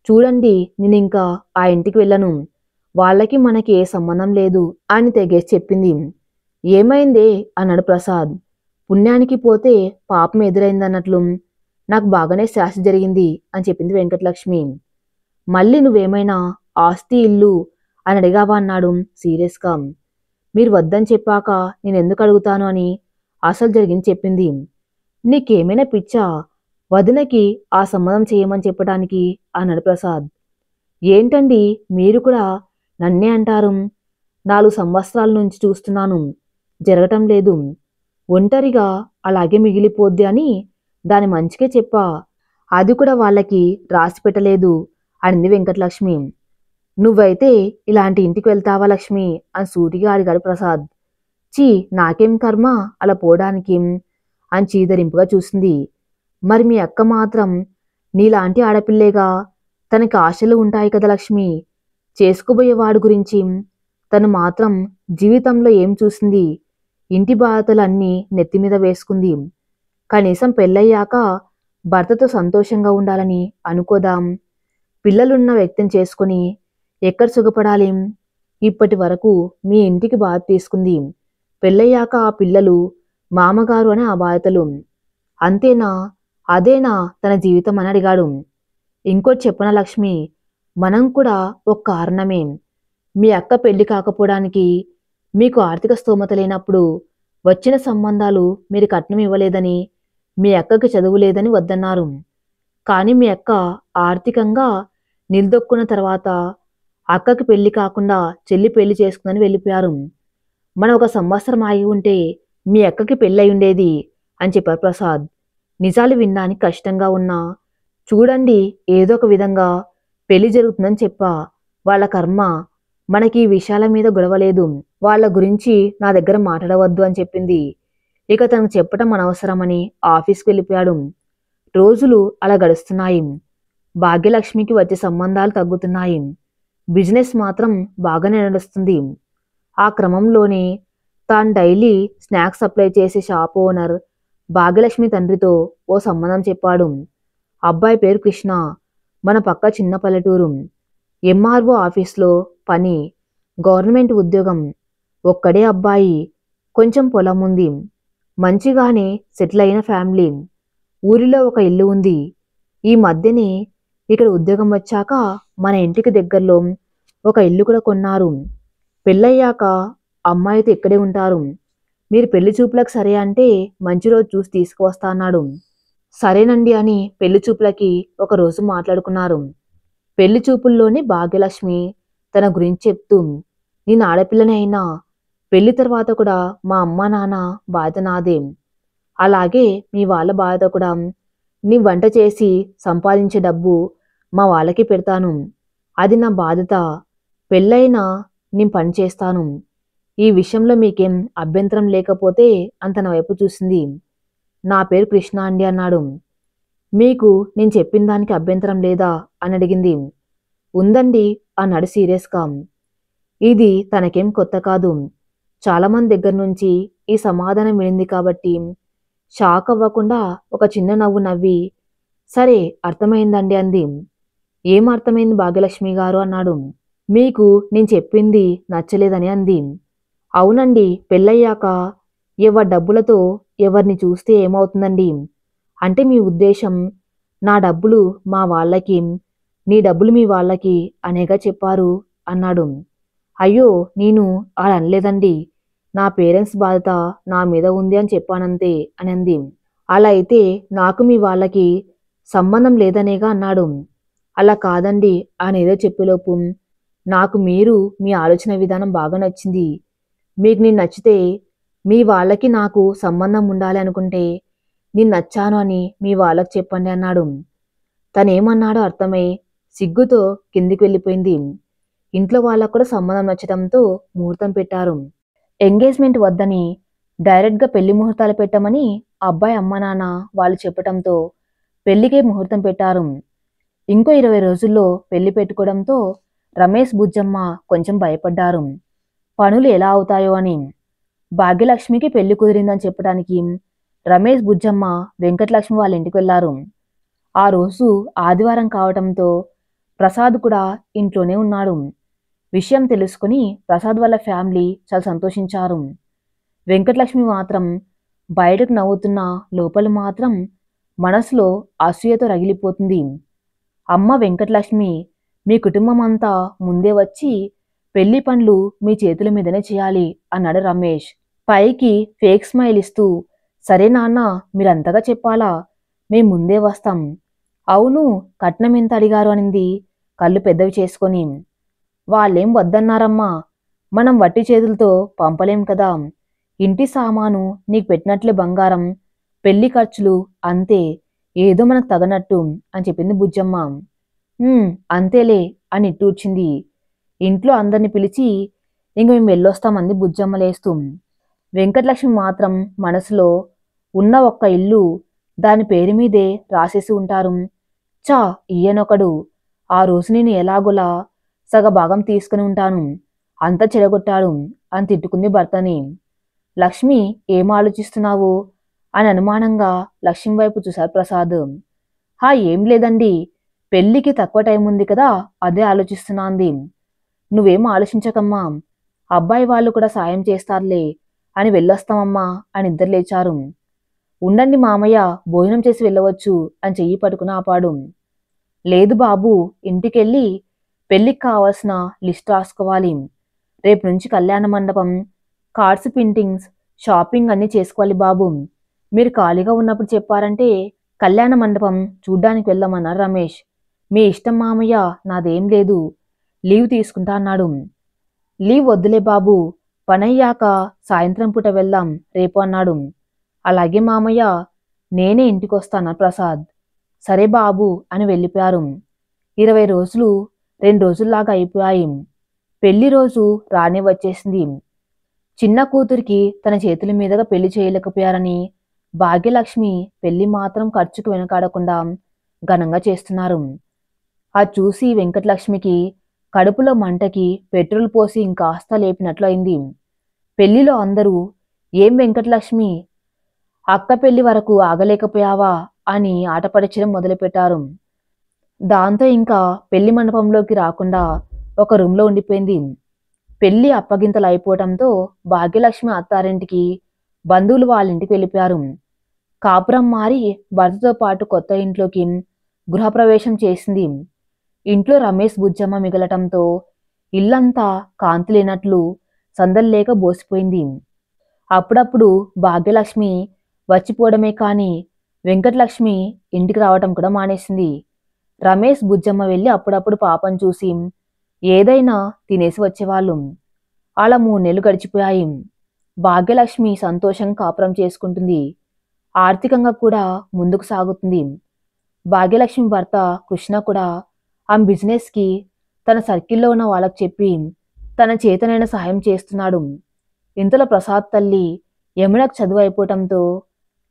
చూడండి, నేనింకా ఆ ఇంటికి వెళ్ళను, వాళ్ళకి మనకి ఏ సంబంధం లేదు అని తెగేసి చెప్పింది. ఏమైందే అన్నాడు ప్రసాద్. పుణ్యానికి పోతే పాపం ఎదురైందన్నట్లు నాకు బాగానే శాస్తి జరిగింది అని చెప్పింది వెంకటలక్ష్మి. మళ్ళీ నువ్వేమైనా ఆస్తి, ఇల్లు అని అడిగావా అన్నాడు సీరియస్గా. మీరు వద్దని చెప్పాక నేనెందుకు అడుగుతాను అని అసలు జరిగింది చెప్పింది. నీకేమైనా పిచ్చా, వదినకి ఆ సంబంధం చేయమని చెప్పడానికి అన్నాడు ప్రసాద్. ఏంటండి మీరు కూడా నన్నే అంటారు, 4 సంవత్సరాల నుంచి చూస్తున్నాను, జరగటం లేదు, ఒంటరిగా అలాగే మిగిలిపోద్ది అని దాని మంచికే చెప్పా, అది కూడా వాళ్ళకి రాసి పెట్టలేదు అనింది వెంకటలక్ష్మి. నువ్వైతే ఇలాంటి ఇంటికి వెళ్తావా లక్ష్మి అని సూటిగా అడిగాడు ప్రసాద్. చీ, నాకేం కర్మ అలా పోవడానికి అని చీదరింపుగా చూసింది. మరి మీ అక్క మాత్రం నీలాంటి ఆడపిల్లేగా, తనకి ఆశలు ఉంటాయి కదా లక్ష్మి, చేసుకోబోయేవాడు గురించి. తను మాత్రం జీవితంలో ఏం చూసింది, ఇంటి బాధ్యతలు అన్నీ నెత్తిమీద వేసుకుంది. కనీసం పెళ్ళయ్యాక భర్తతో సంతోషంగా ఉండాలని అనుకోదాం. పిల్లలున్న వ్యక్తిని చేసుకుని ఎక్కడ సుఖపడాలి? ఇప్పటి వరకు మీ ఇంటికి బాధ్యత తీసుకుంది, పెళ్ళయ్యాక ఆ పిల్లలు, మామగారు అనే ఆ బాధ్యతలు. అంతేనా? అదేనా తన జీవితం అని అడిగాడు. ఇంకోటి చెప్పనా లక్ష్మి, మనం కూడా ఒక కారణమే. మీ అక్క పెళ్లి కాకపోవడానికి మీకు ఆర్థిక స్తోమత లేనప్పుడు వచ్చిన సంబంధాలు మీరు కట్నం ఇవ్వలేదని, మీ అక్కకి చదువు లేదని వద్దన్నారు. కానీ మీ అక్క ఆర్థికంగా నిలదొక్కున్న తర్వాత అక్కకి పెళ్లి కాకుండా చెల్లి పెళ్లి చేసుకుందని వెళ్ళిపోయారు. మనం 1 సంవత్సరం ఆగి ఉంటే మీ అక్కకి పెళ్ళై ఉండేది అని చెప్పారు ప్రసాద్. నిజాలు వినడానికి కష్టంగా ఉన్నా చూడండి, ఏదో ఒక విధంగా పెళ్లి జరుగుతుందని చెప్పా. వాళ్ళ కర్మ, మనకి ఈ విషయాల మీద గొడవలేదు, వాళ్ళ గురించి నా దగ్గర మాట్లాడవద్దు అని చెప్పింది. ఇక తనకు చెప్పటం అనవసరమని ఆఫీస్కి వెళ్ళిపోయాడు. రోజులు అలా గడుస్తున్నాయి. భాగ్యలక్ష్మికి వచ్చే సంబంధాలు తగ్గుతున్నాయి. బిజినెస్ మాత్రం బాగానే నడుస్తుంది. ఆ క్రమంలోనే తాను డైలీ స్నాక్స్ సప్లై చేసే షాప్ ఓనర్ భాగ్యలక్ష్మి తండ్రితో ఓ సంబంధం చెప్పాడు. అబ్బాయి పేరు కృష్ణ, మన పక్క చిన్న పల్లెటూరు, ఎంఆర్ఓ ఆఫీస్లో పని, గవర్నమెంట్ ఉద్యోగం, ఒక్కడే అబ్బాయి, కొంచెం పొలం ఉంది, మంచిగానే సెటిల్ అయిన ఫ్యామిలీ. ఊరిలో ఒక ఇల్లు ఉంది. ఈ మధ్యనే ఇక్కడ ఉద్యోగం వచ్చాక మన ఇంటికి దగ్గరలో ఒక ఇల్లు కూడా కొన్నారు. పెళ్ళయ్యాక అమ్మాయితో ఇక్కడే ఉంటారు. మీరు పెళ్లి చూపులకు సరే అంటే మంచి రోజు చూసి తీసుకువస్తా అన్నాడు. సరేనండి అని పెళ్లి చూపులకి ఒక రోజు మాట్లాడుకున్నారు. పెళ్లి చూపుల్లోని భాగ్యలక్ష్మి తన గురించి చెప్తూ, నేను ఆడపిల్లనే అయినా పెళ్లి తర్వాత కూడా మా అమ్మా నాన్న బాధ్యత నాదే. అలాగే మీ వాళ్ళ బాధ్యత కూడా. నీ వంట చేసి సంపాదించే డబ్బు మా వాళ్ళకి పెడతాను. అది నా బాధ్యత. పెళ్ళైనా నేను పని చేస్తాను. ఈ విషయంలో మీకేం అభ్యంతరం లేకపోతే అంత నా వైపు చూసింది. నా పేరు కృష్ణ అండి అన్నాడు. మీకు నేను చెప్పిన దానికి అభ్యంతరం లేదా అని అడిగింది. ఉందండి అన్నాడు సీరియస్గా. ఇది తనకేం కొత్త కాదు. చాలామంది దగ్గర నుంచి ఈ సమాధానం వినింది కాబట్టి షాక్ అవ్వకుండా ఒక చిన్న నవ్వు నవ్వి, సరే అర్థమైందండి అంది. ఏం అర్థమైంది భాగ్యలక్ష్మి గారు అన్నాడు. మీకు నేను చెప్పింది నచ్చలేదని అంది. అవునండి, పెళ్ళయ్యాక ఎవరి డబ్బులతో ఎవరిని చూస్తే ఏమవుతుందండి? అంటే మీ ఉద్దేశం నా డబ్బులు మా వాళ్ళకి, నీ డబ్బులు మీ వాళ్ళకి అనేగా చెప్పారు అన్నాడు. అయ్యో, నేను అలా అనలేదండి. నా పేరెంట్స్ బాధ్యత నా మీద ఉంది అని చెప్పానంతే అని అంది. అలా అయితే నాకు మీ వాళ్ళకి సంబంధం లేదనేగా అన్నాడు. అలా కాదండి అనేదో చెప్పేలోపు, నాకు మీరు మీ ఆలోచన విధానం బాగా నచ్చింది. మీకు నేను నచ్చితే మీ వాళ్ళకి నాకు సంబంధం ఉండాలి అనుకుంటే నేను నచ్చాను అని మీ వాళ్ళకి చెప్పండి అన్నాడు. తనేమన్నాడో అర్థమై సిగ్గుతో కిందికి వెళ్ళిపోయింది. ఇంట్లో వాళ్ళకు కూడా సంబంధం నచ్చడంతో ముహూర్తం పెట్టారు. ఎంగేజ్మెంట్ వద్దని డైరెక్ట్గా పెళ్లి ముహూర్తాలు పెట్టమని అబ్బాయి అమ్మ నాన్న వాళ్ళు చెప్పడంతో పెళ్లికే ముహూర్తం పెట్టారు. ఇంకో 20 రోజుల్లో పెళ్లి పెట్టుకోవడంతో రమేష్ బుజ్జమ్మ కొంచెం భయపడ్డారు. పనులు ఎలా అవుతాయో అని. భాగ్యలక్ష్మికి పెళ్లి కుదిరిందని చెప్పడానికి రమేష్ బుజ్జమ్మ వెంకటలక్ష్మి వాళ్ళ ఇంటికి వెళ్లారు. ఆ రోజు ఆదివారం కావటంతో ప్రసాద్ కూడా ఇంట్లోనే ఉన్నాడు. విషయం తెలుసుకుని ప్రసాద్ వాళ్ళ ఫ్యామిలీ చాలా సంతోషించారు. వెంకటలక్ష్మి మాత్రం బయటకు నవ్వుతున్న లోపల మాత్రం మనసులో అసూయతో రగిలిపోతుంది. అమ్మ వెంకటలక్ష్మి, మీ కుటుంబం అంతా ముందే వచ్చి పెళ్లి పనులు మీ చేతుల మీదనే చేయాలి అన్నాడు రమేష్. పైకి ఫేక్ స్మైల్ ఇస్తూ, సరే నాన్న, మీరంతగా చెప్పాలా, మేం ముందే వస్తాం. అవును, కట్నం ఎంత అడిగారు అనింది కళ్ళు పెద్దవి చేసుకొని. వాళ్ళేం వద్దన్నారమ్మా, మనం వట్టి చేతులతో పంపలేం కదా. ఇంటి సామాను నీకు పెట్టినట్లే బంగారం, పెళ్లి ఖర్చులు అంతే, ఏదో మనకు తగనట్టు అని చెప్పింది బుజ్జమ్మ. అంతేలే అని నిట్టూర్చింది. ఇంట్లో అందరిని పిలిచి ఇంక మేము వెళ్ళొస్తామంది బుజ్జమ్మ లేస్తూ. వెంకటలక్ష్మి మాత్రం మనసులో ఉన్న ఒక్క ఇల్లు దాని పేరు మీదే రాసేసి ఉంటారు. చా, ఈయనొకడు, ఆ రోజు నేను ఎలాగోలా సగభాగం తీసుకుని ఉంటాను, అంతా చెడగొట్టాడు అని తిట్టుకుంది భర్తని. లక్ష్మి, ఏం ఆలోచిస్తున్నావు అని అనుమానంగా లక్ష్మి వైపు చూశారు ప్రసాద్. ఏం లేదండి, పెళ్లికి తక్కువ టైం ఉంది కదా, అదే ఆలోచిస్తున్నాంది. నువ్వేం ఆలోచించకమ్మా, అబ్బాయి వాళ్ళు కూడా సాయం చేస్తారులే అని వెళ్ళొస్తామమ్మా అని ఇద్దరు లేచారు. ఉండండి మామయ్య, భోజనం చేసి వెళ్ళవచ్చు అని చెయ్యి పట్టుకుని ఆపాడు. లేదు బాబు, ఇంటికెళ్ళి పెళ్లికి కావాల్సిన లిస్ట్ రాసుకోవాలి. రేపు నుంచి కళ్యాణ మండపం, కార్డ్స్ ప్రింటింగ్స్, షాపింగ్ అన్నీ చేసుకోవాలి బాబు. మీరు ఖాళీగా ఉన్నప్పుడు చెప్పారంటే కళ్యాణ మండపం చూడ్డానికి వెళ్దామన్నారు రమేష్. మీ ఇష్టం మామయ్య, నాదేం లేదు, లీవ్ తీసుకుంటా అన్నాడు. లీవ్ వద్దులే బాబు, పనయ్యాక సాయంత్రం పూట వెళ్దాం రేపు అన్నాడు. అలాగే మామయ్య, నేనే ఇంటికొస్తాను ప్రసాద్. సరే బాబు అని వెళ్ళిపోయారు. 20 రోజులు 2 రోజుల్లాగా అయిపోయాయి. పెళ్లి రోజు రానే వచ్చేసింది. చిన్న కూతురికి తన చేతుల మీదుగా పెళ్లి చేయలేకపోయారని భాగ్యలక్ష్మి పెళ్లి మాత్రం ఖర్చుకు వెనకాడకుండా ఘనంగా చేస్తున్నారు. అది చూసి వెంకటలక్ష్మికి కడుపులో మంటకి పెట్రోల్ పోసి ఇంకాస్త లేపినట్లు అయింది. పెళ్లిలో అందరూ, ఏం వెంకటలక్ష్మి, అక్క పెళ్లి వరకు ఆగలేకపోయావా అని ఆటపడిచడం మొదలుపెట్టారు. దాంతో ఇంకా పెళ్లి మండపంలోకి రాకుండా ఒక రూమ్లో ఉండిపోయింది. పెళ్లి అప్పగింతలు అయిపోవటంతో భాగ్యలక్ష్మి అత్తారింటికి, బంధువులు వాళ్ళ ఇంటికి వెళ్ళిపోయారు. కాపురం మారి భర్తతో పాటు కొత్త ఇంట్లోకి గృహప్రవేశం చేసింది. ఇంట్లో రమేష్ బుజ్జమ్మ మిగలటంతో ఇల్లంతా కాంతి లేనట్లు సందల్లేక బోసిపోయింది. అప్పుడప్పుడు భాగ్యలక్ష్మి వచ్చిపోవడమే కాని వెంకటలక్ష్మి ఇంటికి రావటం కూడా మానేసింది. రమేష్ బుజ్జమ్మ వెళ్ళి అప్పుడప్పుడు పాపం చూసి ఏదైనా తినేసి వచ్చేవాళ్ళు. అలా 3 నెలలు గడిచిపోయాయి. భాగ్యలక్ష్మి సంతోషంగా కాపురం చేసుకుంటుంది. ఆర్థికంగా కూడా ముందుకు సాగుతుంది. భాగ్యలక్ష్మి భర్త కృష్ణ కూడా ఆమె బిజినెస్కి తన సర్కిల్లో ఉన్న వాళ్ళకి చెప్పి తన చేతనైన సహాయం చేస్తున్నాడు. ఇంతలో ప్రసాద్ తల్లి యమునకు చదువు అయిపోవటంతో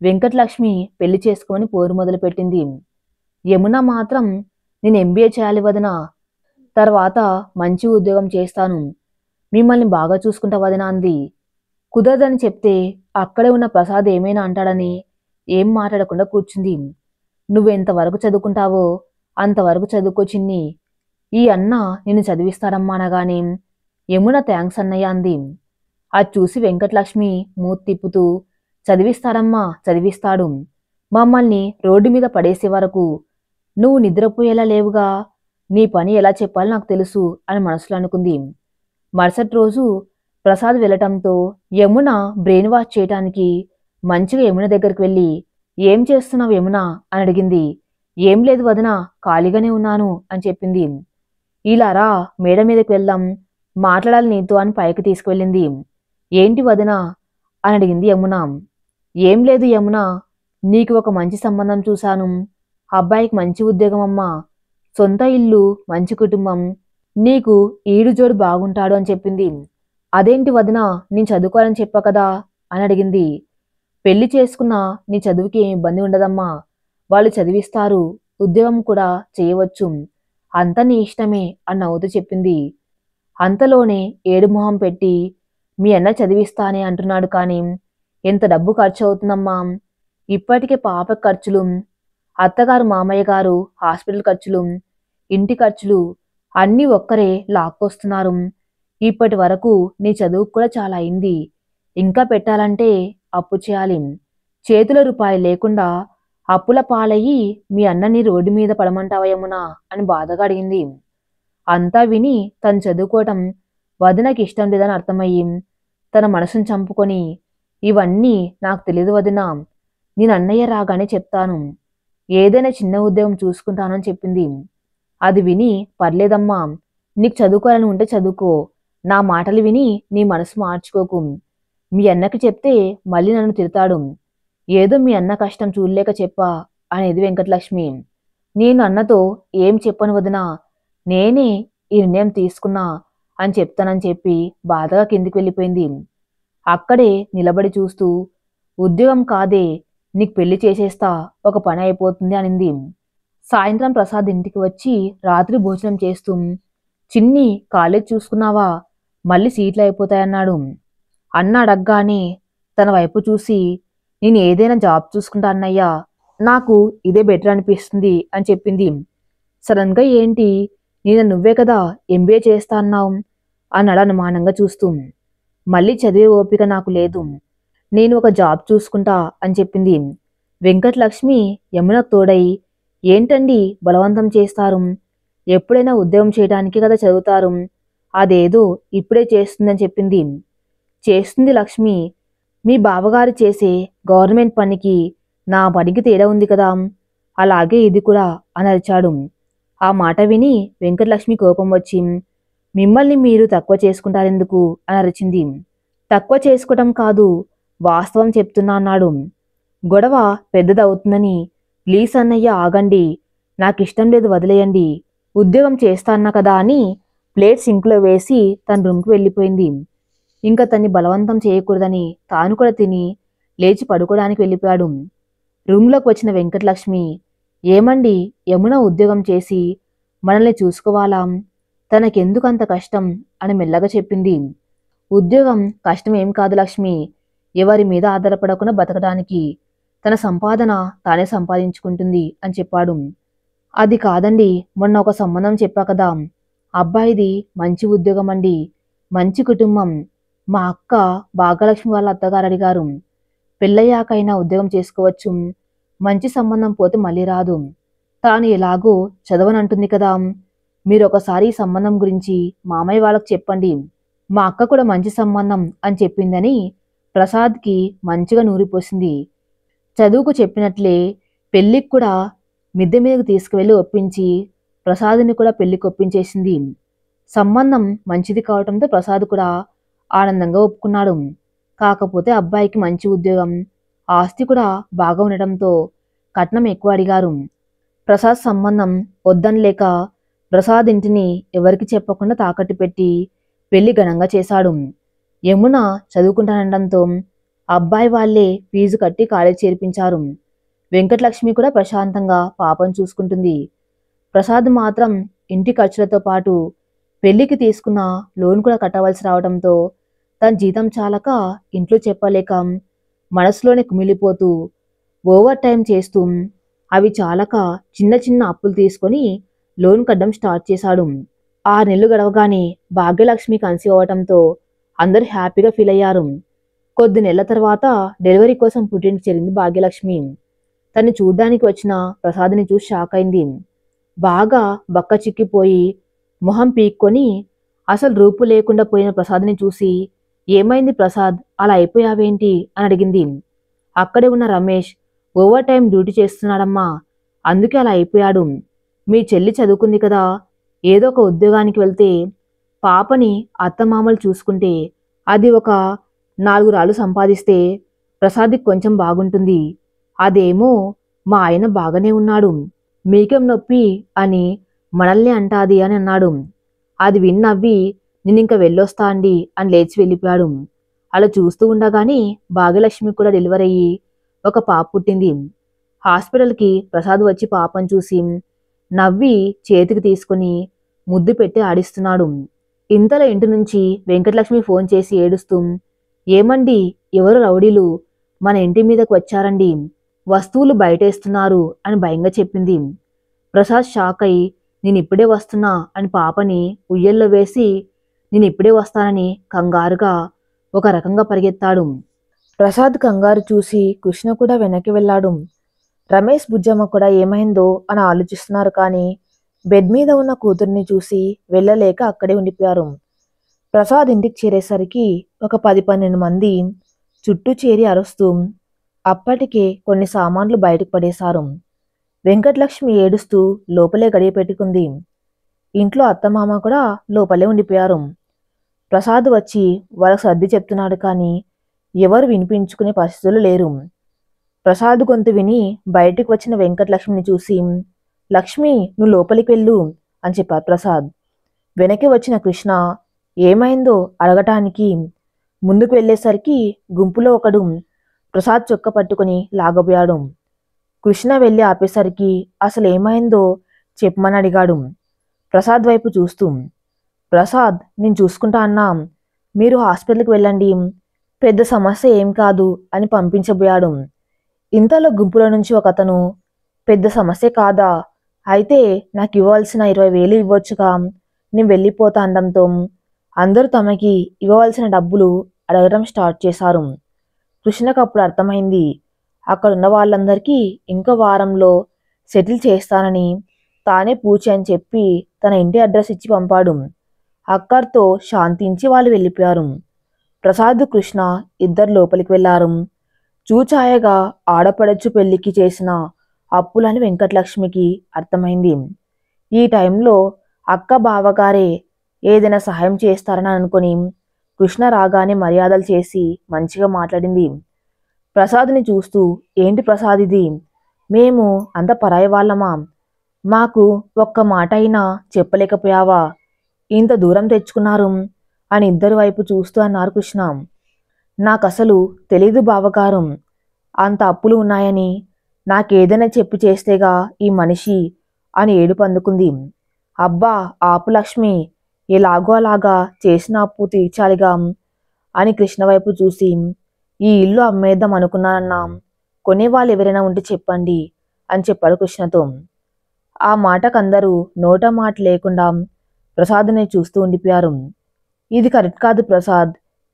వెంకటలక్ష్మి పెళ్లి చేసుకోమని పోరు మొదలుపెట్టింది. యమున మాత్రం నేను ఎంబీఏ చేయాలి వదినా, తర్వాత మంచి ఉద్యోగం చేస్తాను, మిమ్మల్ని బాగా చూసుకుంటా వదినా అంది. కుదరదని చెప్తే అక్కడే ఉన్న ప్రసాద్ ఏమైనా అంటాడని ఏం మాట్లాడకుండా కూర్చుంది. నువ్వెంతవరకు చదువుకుంటావో అంతవరకు చదువుకో చిన్ని, ఈ అన్న నిన్ను చదివిస్తాడమ్మా అనగానే యమున థ్యాంక్స్ అన్నయ్య అంది. అది చూసి వెంకటలక్ష్మి మూతి తిప్పుతూ చదివిస్తాడమ్మా చదివిస్తాడు, మమ్మల్ని రోడ్డు మీద పడేసే వరకు నువ్వు నిద్రపోయేలా లేవుగా, నీ పని ఎలా చెప్పాలో నాకు తెలుసు అని మనసులో అనుకుంది. మరుసటి రోజు ప్రసాద్ వెళ్ళటంతో యమున బ్రెయిన్ వాష్ చేయటానికి మంచిగా యమున దగ్గరికి వెళ్ళి ఏం చేస్తున్నావు యమున అని అడిగింది. ఏం లేదు వదినా, ఖాళీగానే ఉన్నాను అని చెప్పింది. ఇలా రా, మేడ మీదకి వెళ్దాం, మాట్లాడాలి నీతో అని పైకి తీసుకువెళ్ళింది. ఏంటి వదినా అని అడిగింది యమున. ఏం లేదు యమున, నీకు ఒక మంచి సంబంధం చూశాను, అబ్బాయికి మంచి ఉద్యోగం అమ్మా, సొంత ఇల్లు, మంచి కుటుంబం, నీకు ఈడు జోడు బాగుంటాడు అని చెప్పింది. అదేంటి వదినా, నేను చదువుకోవాలని చెప్పా కదా అని అడిగింది. పెళ్లి చేసుకున్నా నీ చదువుకి ఏమి ఇబ్బంది ఉండదమ్మా, వాళ్ళు చదివిస్తారు, ఉద్యోగం కూడా చేయవచ్చు, అంతా నీ ఇష్టమే అని నవ్వుతూ చెప్పింది. అంతలోనే ఏడు మొహం పెట్టి మీ అన్న చదివిస్తానే అంటున్నాడు కానీ ఎంత డబ్బు ఖర్చు అవుతుందమ్మా, ఇప్పటికే పాప ఖర్చులు, అత్తగారు మామయ్య గారు హాస్పిటల్ ఖర్చులు, ఇంటి ఖర్చులు అన్నీ ఒక్కరే లాక్కొస్తున్నారు, ఇప్పటి వరకు నీ చదువుకు కూడా చాలా అయింది, ఇంకా పెట్టాలంటే అప్పు చేయాలి, చేతిలో రూపాయి లేకుండా అప్పుల పాలయ్యి మీ అన్నని రోడ్డు మీద పడమంటావా యమునా అని బాధగా అడిగింది. అంతా విని తను చదువుకోవటం వదినకి ఇష్టం లేదని అర్థమయ్యి తన మనసును చంపుకొని ఇవన్నీ నాకు తెలియదు వదినా, నేను అన్నయ్య రాగానే చెప్తాను, ఏదైనా చిన్న ఉద్యోగం చూసుకుంటానని చెప్పింది. అది విని పర్లేదమ్మా, నీకు చదువుకోవాలని ఉంటే చదువుకో, నా మాటలు విని నీ మనసు మార్చుకోకు, మీ అన్నకి చెప్తే మళ్ళీ నన్ను తిడతాడు, ఏదో మీ అన్న కష్టం చూడలేక చెప్పా అనేది వెంకటలక్ష్మి. నేను అన్నతో ఏం చెప్పను వదినా, నేనే ఈ నిర్ణయం తీసుకున్నా అని చెప్తానని చెప్పి బాధగా కిందికి వెళ్ళిపోయింది. అక్కడే నిలబడి చూస్తూ ఉద్యోగం కాదే, నీకు పెళ్లి చేసేస్తా, ఒక పని అయిపోతుంది అనింది. సాయంత్రం ప్రసాద్ ఇంటికి వచ్చి రాత్రి భోజనం చేస్తూ చిన్ని కాలేజ్ చూసుకున్నావా, మళ్ళీ సీట్లు అయిపోతాయన్నాడు. అన్న అడగగానే తన వైపు చూసి నేను ఏదైనా జాబ్ చూసుకుంటా అన్నయ్యా, నాకు ఇదే బెటర్ అనిపిస్తుంది అని చెప్పింది. సడన్గా ఏంటి, నేను నువ్వే కదా ఎంబీఏ చేస్తా అన్నావు అన్నాడు అనుమానంగా చూస్తూ. మళ్ళీ చదివే ఓపిక నాకు లేదు, నేను ఒక జాబ్ చూసుకుంటా అని చెప్పింది. వెంకటలక్ష్మి యమునకు తోడై ఏంటండి బలవంతం చేస్తారు, ఎప్పుడైనా ఉద్యోగం చేయడానికి కదా చదువుతారు, అదేదో ఇప్పుడే చేస్తుందని చెప్పింది. చేస్తుంది లక్ష్మి, మీ బావగారు చేసే గవర్నమెంట్ పనికి నా పనికి తేడా ఉంది కదా, అలాగే ఇది కూడా అని అరిచాడు. ఆ మాట విని వెంకటలక్ష్మి కోపం వచ్చి మిమ్మల్ని మీరు తక్కువ చేసుకుంటారెందుకు అని అరిచింది. తక్కువ చేసుకోవటం కాదు, వాస్తవం చెప్తున్నా అన్నాడు. గొడవ పెద్దదవుతుందని ప్లీజ్ అన్నయ్య ఆగండి, నాకిష్టం లేదు వదిలేయండి, ఉద్యోగం చేస్తా అన్నా కదా అని ప్లేట్ సింక్లో వేసి తన రూమ్కి వెళ్ళిపోయింది. ఇంకా తన్ని బలవంతం చేయకూడదని తాను కూడా తిని లేచి పడుకోవడానికి వెళ్ళిపోయాడు. రూమ్లోకి వచ్చిన వెంకటలక్ష్మి ఏమండి, యమున ఉద్యోగం చేసి మనల్ని చూసుకోవాలా, తనకెందుకంత కష్టం అని మెల్లగా చెప్పింది. ఉద్యోగం కష్టం ఏం కాదు లక్ష్మి, ఎవరి మీద ఆధారపడకుండా బతకడానికి తన సంపాదన తానే సంపాదించుకుంటుంది అని చెప్పాడు. అది కాదండి, మొన్న ఒక సంబంధం చెప్పా కదా, అబ్బాయిది మంచి ఉద్యోగం అండి, మంచి కుటుంబం, మా అక్క భాగ్యలక్ష్మి వాళ్ళ అత్తగారు అడిగారు, పెళ్ళయ్యాకైనా ఉద్యోగం చేసుకోవచ్చు. మంచి సంబంధం పోతే మళ్ళీ రాదు. తాను ఎలాగో చదవనంటుంది కదా. మీరొకసారి ఈ సంబంధం గురించి మామయ్య వాళ్ళకు చెప్పండి. మా అక్క కూడా మంచి సంబంధం అని చెప్పిందని ప్రసాద్కి మంచిగా నూరిపోసింది. చదువుకు చెప్పినట్లే పెళ్ళికి కూడా మిద్దె మీదకు తీసుకువెళ్ళి ఒప్పించి ప్రసాద్ని కూడా పెళ్లికి ఒప్పించేసింది. సంబంధం మంచిది కావటంతో ప్రసాద్ కూడా ఆనందంగా ఒప్పుకున్నాడు. కాకపోతే అబ్బాయికి మంచి ఉద్యోగం, ఆస్తి కూడా బాగా ఉండటంతో కట్నం ఎక్కువ అడిగారు. ప్రసాద్ సంబంధం వద్దనలేక ప్రసాద్ ఇంటిని ఎవరికి చెప్పకుండా తాకట్టు పెట్టి పెళ్లి ఘనంగా చేశాడు. యమున చదువుకుంటానడంతో అబ్బాయి వాళ్లే ఫీజు కట్టి కాలేజ్ చేర్పించారు. వెంకటలక్ష్మి కూడా ప్రశాంతంగా పాపం చూసుకుంటుంది. ప్రసాద్ మాత్రం ఇంటి ఖర్చులతో పాటు పెళ్లికి తీసుకున్న లోన్ కూడా కట్టవలసి రావడంతో తన జీతం చాలక ఇంట్లో చెప్పలేక మనసులోనే కుమిలిపోతూ ఓవర్ టైం చేస్తూ అవి చాలక చిన్న చిన్న అప్పులు తీసుకొని లోన్ కట్టడం స్టార్ట్ చేశాడు. 6 నెలలు గడవగానే భాగ్యలక్ష్మి కన్సీవ్ అవడంతో అందరూ హ్యాపీగా ఫీల్ అయ్యారు. కొద్ది నెలల తర్వాత డెలివరీ కోసం పుట్టింటికి చేరింది భాగ్యలక్ష్మి. తను చూడ్డానికి వచ్చిన ప్రసాద్ని చూసి షాక్ అయింది. బాగా బక్క చిక్కిపోయి మొహం పీక్కొని అసలు రూపు లేకుండా పోయిన ప్రసాద్ని చూసి ఏమైంది ప్రసాద్, అలా అయిపోయావేంటి అని అడిగింది. అక్కడే ఉన్న రమేష్, ఓవర్ టైం డ్యూటీ చేస్తున్నాడమ్మా, అందుకే అలా అయిపోయాడు. మీ చెల్లి చదువుకుంది కదా, ఏదో ఒక ఉద్యోగానికి వెళ్తే పాపని అత్తమామలు చూసుకుంటే అది ఒక 4 రాళ్ళు సంపాదిస్తే ప్రసాద్కి కొంచెం బాగుంటుంది. అదేమో మా ఆయన బాగానే ఉన్నాడు, మీకేం నొప్పి అని మనల్ని అంటాది అని అన్నాడు. అది విన్నవ్వి నేనింక వెళ్ళొస్తా అండి అని లేచి వెళ్ళిపోయాడు. అలా చూస్తూ ఉండగానే భాగ్యలక్ష్మి కూడా డెలివరీ అయ్యి ఒక పాప పుట్టింది. హాస్పిటల్కి ప్రసాద్ వచ్చి పాపను చూసి నవ్వి చేతికి తీసుకుని ముద్దు పెట్టి ఆడిస్తున్నాడు. ఇంతలో ఇంటి నుంచి వెంకటలక్ష్మి ఫోన్ చేసి ఏడుస్తూ, ఏమండి, ఎవరు రౌడీలు మన ఇంటి మీదకు వచ్చారండి, వస్తువులు బయటేస్తున్నారు అని భయంగా చెప్పింది. ప్రసాద్ షాక్ అయి నేనిప్పుడే వస్తున్నా అని పాపని ఉయ్యల్లో వేసి నేనిప్పుడే వస్తానని కంగారుగా ఒక రకంగా పరిగెత్తాడు. ప్రసాద్ కంగారు చూసి కృష్ణ కూడా వెనక్కి వెళ్ళాడు. రమేష్ బుజ్జమ్మ కూడా ఏమైందో అని ఆలోచిస్తున్నారు. కానీ బెడ్ మీద ఉన్న కూతుర్ని చూసి వెళ్ళలేక అక్కడే ఉండిపోయారు. ప్రసాద్ ఇంటికి చేరేసరికి ఒక 10-12 మంది చుట్టూ చేరి అరుస్తూ అప్పటికే కొన్ని సామాన్లు బయటకు పడేశారు. వెంకటలక్ష్మి ఏడుస్తూ లోపలే గడియ పెట్టుకుంది. ఇంట్లో అత్తమామ కూడా లోపలే ఉండిపోయారు. ప్రసాద్ వచ్చి వాళ్ళకు సర్ది చెప్తున్నాడు. కానీ ఎవరు వినిపించుకునే పరిస్థితులు లేరు. ప్రసాద్ గొంతు విని బయటికి వచ్చిన వెంకటలక్ష్మిని చూసి, లక్ష్మి, నువ్వు లోపలికి వెళ్ళు అని చెప్పారు ప్రసాద్. వెనక్కి వచ్చిన కృష్ణ ఏమైందో అడగటానికి ముందుకు వెళ్ళేసరికి గుంపులో ఒకడు ప్రసాద్ చొక్క పట్టుకుని లాగబోయాడు. కృష్ణ వెళ్ళి ఆపేసరికి అసలు ఏమైందో చెప్పమని అడిగాడు ప్రసాద్ వైపు చూస్తూ. ప్రసాద్, నేను చూసుకుంటా అన్నా, మీరు హాస్పిటల్కి వెళ్ళండి, పెద్ద సమస్య ఏం కాదు అని పంపించబోయాడు. ఇంతలో గుంపులో నుంచి ఒక అతను, పెద్ద సమస్య కాదా, అయితే నాకు ఇవ్వవలసిన 20,000 ఇవ్వచ్చుగా, నేను వెళ్ళిపోతా అనడంతో అందరూ తమకి ఇవ్వవలసిన డబ్బులు అడగడం స్టార్ట్ చేశారు. కృష్ణకు అప్పుడు అర్థమైంది, అక్కడున్న వాళ్ళందరికీ ఇంకో వారంలో సెటిల్ చేస్తానని తానే పూచి అని చెప్పి తన ఇంటి అడ్రస్ ఇచ్చి పంపాడు. అక్కడితో శాంతించి వాళ్ళు వెళ్ళిపోయారు. ప్రసాద్, కృష్ణ ఇద్దరు లోపలికి వెళ్లారు. చూచాయగా ఆడపడచ్చు పెళ్లికి చేసిన అప్పులని వెంకటలక్ష్మికి అర్థమైంది. ఈ టైంలో అక్క బావగారే ఏదైనా సహాయం చేస్తారని అనుకుని కృష్ణ రాగానే మర్యాదలు చేసి మంచిగా మాట్లాడింది. ప్రసాద్ని చూస్తూ, ఏంటి ప్రసాద్ ఇది, మేము అంత పరాయి వాళ్ళమా, మాకు ఒక్క మాట అయినా చెప్పలేకపోయావా, ఇంత దూరం తెచ్చుకున్నారు అని ఇద్దరు వైపు చూస్తూ అన్నారు కృష్ణ. నాకసలు తెలీదు బావగారు, అంత అప్పులు ఉన్నాయని, నాకేదైనా చెప్పి చేస్తేగా ఈ మనిషి అని ఏడుపు అందుకుంది. అబ్బా ఆపు లక్ష్మి, ఎలాగో అలాగా చేసిన అప్పు తీర్చాలిగా అని కృష్ణ వైపు చూసి, ఈ ఇల్లు అమ్మేద్దాం అనుకున్నానన్నా, కొనేవాళ్ళు ఎవరైనా ఉంటే చెప్పండి అని చెప్పాడు కృష్ణతో. ఆ మాటకందరూ నోట మాట లేకుండా ప్రసాద్ని చూస్తూ ఉండిపోయారు. ఇది కరెక్ట్ కాదు ప్రసాద్,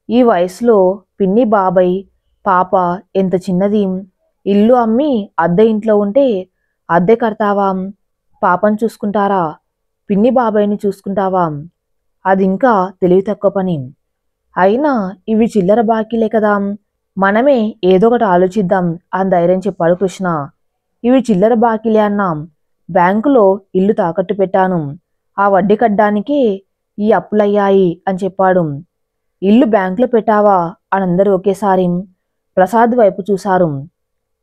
ఈ వయసులో పిన్ని బాబాయ్ పాప ఎంత చిన్నది, ఇల్లు అమ్మి అద్దె ఇంట్లో ఉంటే అద్దె కడతావా, పాపను చూసుకుంటారా, పిన్ని బాబాయిని చూసుకుంటావా, అది ఇంకా తెలివి తక్కువ పని. అయినా ఇవి చిల్లర బాకీలే కదా, మనమే ఏదో ఒకటి ఆలోచిద్దాం అని ధైర్యం చెప్పాడు కృష్ణ. ఇవి చిల్లర బాకీలే అన్నా, బ్యాంకులో ఇల్లు తాకట్టు పెట్టాను, ఆ వడ్డీ కట్టడానికి ఈ అప్పులయ్యాయి అని చెప్పాడు. ఇల్లు బ్యాంకులో పెట్టావా అని అందరూ ఒకేసారి ప్రసాద్ వైపు చూశారు.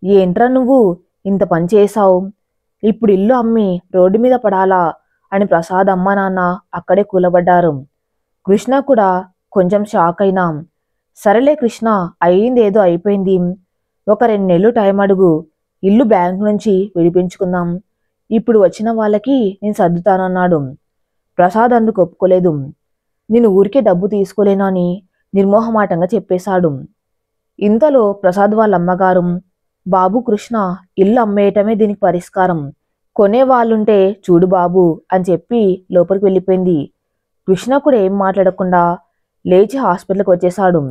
ఏంట్రా నువ్వు ఇంత పని చేశావు, ఇప్పుడు ఇల్లు అమ్మి రోడ్డు మీద పడాలా అని ప్రసాద్ అమ్మ నాన్న అక్కడే కూలబడ్డారు. కృష్ణ కూడా కొంచెం షాక్ అయినా, సరేలే కృష్ణ, అయిందేదో అయిపోయింది, ఒక 2 నెలలు టైం అడుగు, ఇల్లు బ్యాంక్ నుంచి విడిపించుకుందాం, ఇప్పుడు వచ్చిన వాళ్ళకి నేను సర్దుతానన్నాడు. ప్రసాద్ అందుకు ఒప్పుకోలేదు. నేను ఊరికే డబ్బు తీసుకోలేను అని నిర్మోహమాటంగా చెప్పేశాడు. ఇంతలో ప్రసాద్ వాళ్ళ అమ్మగారు, బాబు కృష్ణ, ఇల్లు అమ్మేయటమే దీనికి పరిష్కారం, కొనేవాళ్ళుంటే చూడు బాబు అని చెప్పి లోపలికి వెళ్ళిపోయింది. కృష్ణ కూడా ఏం మాట్లాడకుండా లేచి హాస్పిటల్కి వచ్చేశాడు.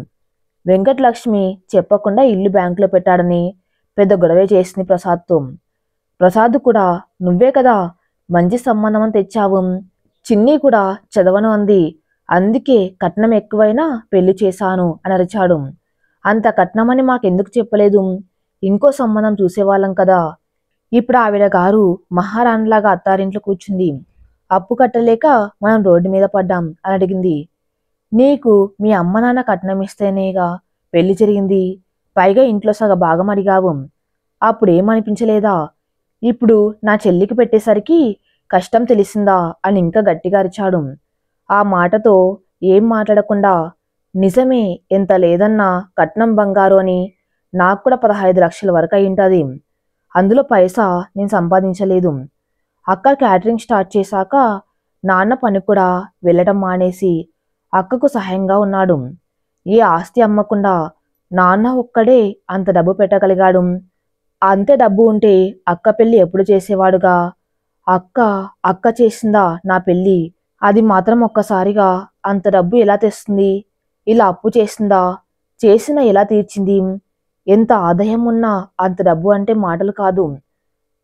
వెంకటలక్ష్మి చెప్పకుండా ఇల్లు బ్యాంకులో పెట్టాడని పెద్ద గొడవే చేసింది ప్రసాద్తో. ప్రసాద్ కూడా, నువ్వే కదా మంచి సంబంధం తెచ్చావు, చిన్ని కూడా చదవను అంది, అందుకే కట్నం ఎక్కువైనా పెళ్లి చేశాను అని అరిచాడు. అంత కట్నమని మాకెందుకు చెప్పలేదు, ఇంకో సంబంధం చూసేవాళ్ళం కదా, ఇప్పుడు ఆవిడ గారు మహారాణిలాగా అత్తారింట్లో కూర్చుంది, అప్పు కట్టలేక మనం రోడ్డు మీద పడ్డాం అని అడిగింది. నీకు మీ అమ్మ నాన్న కట్నం ఇస్తేనేగా పెళ్లి జరిగింది, పైగా ఇంట్లో సగ భాగం అడిగావు, అప్పుడేమనిపించలేదా, ఇప్పుడు నా చెల్లికి పెట్టేసరికి కష్టం తెలిసిందా అని ఇంకా గట్టిగా అరిచాడు. ఆ మాటతో ఏం మాట్లాడకుండా, నిజమే, ఎంత లేదన్నా కట్నం బంగారు అని, నాకు కూడా 15 లక్షల వరకు అయింటది, అందులో పైసా నేను సంపాదించలేదు, అక్క క్యాటరింగ్ స్టార్ట్ చేశాక నాన్న పని కూడా వెళ్ళటం మానేసి అక్కకు సహాయంగా ఉన్నాడు, ఏ ఆస్తి అమ్మకుండా నాన్న ఒక్కడే అంత డబ్బు పెట్టగలిగాడు, అంతే డబ్బు ఉంటే అక్క పెళ్లి ఎప్పుడు చేసేవాడుగా, అక్క అక్క చేసిందా నా పెళ్ళి, అది మాత్రం ఒక్కసారిగా అంత డబ్బు ఎలా తెస్తుంది, ఇలా అప్పు చేసిందా, చేసిన ఎలా తీర్చింది, ఎంత ఆదాయం ఉన్నా అంత డబ్బు అంటే మాటలు కాదు,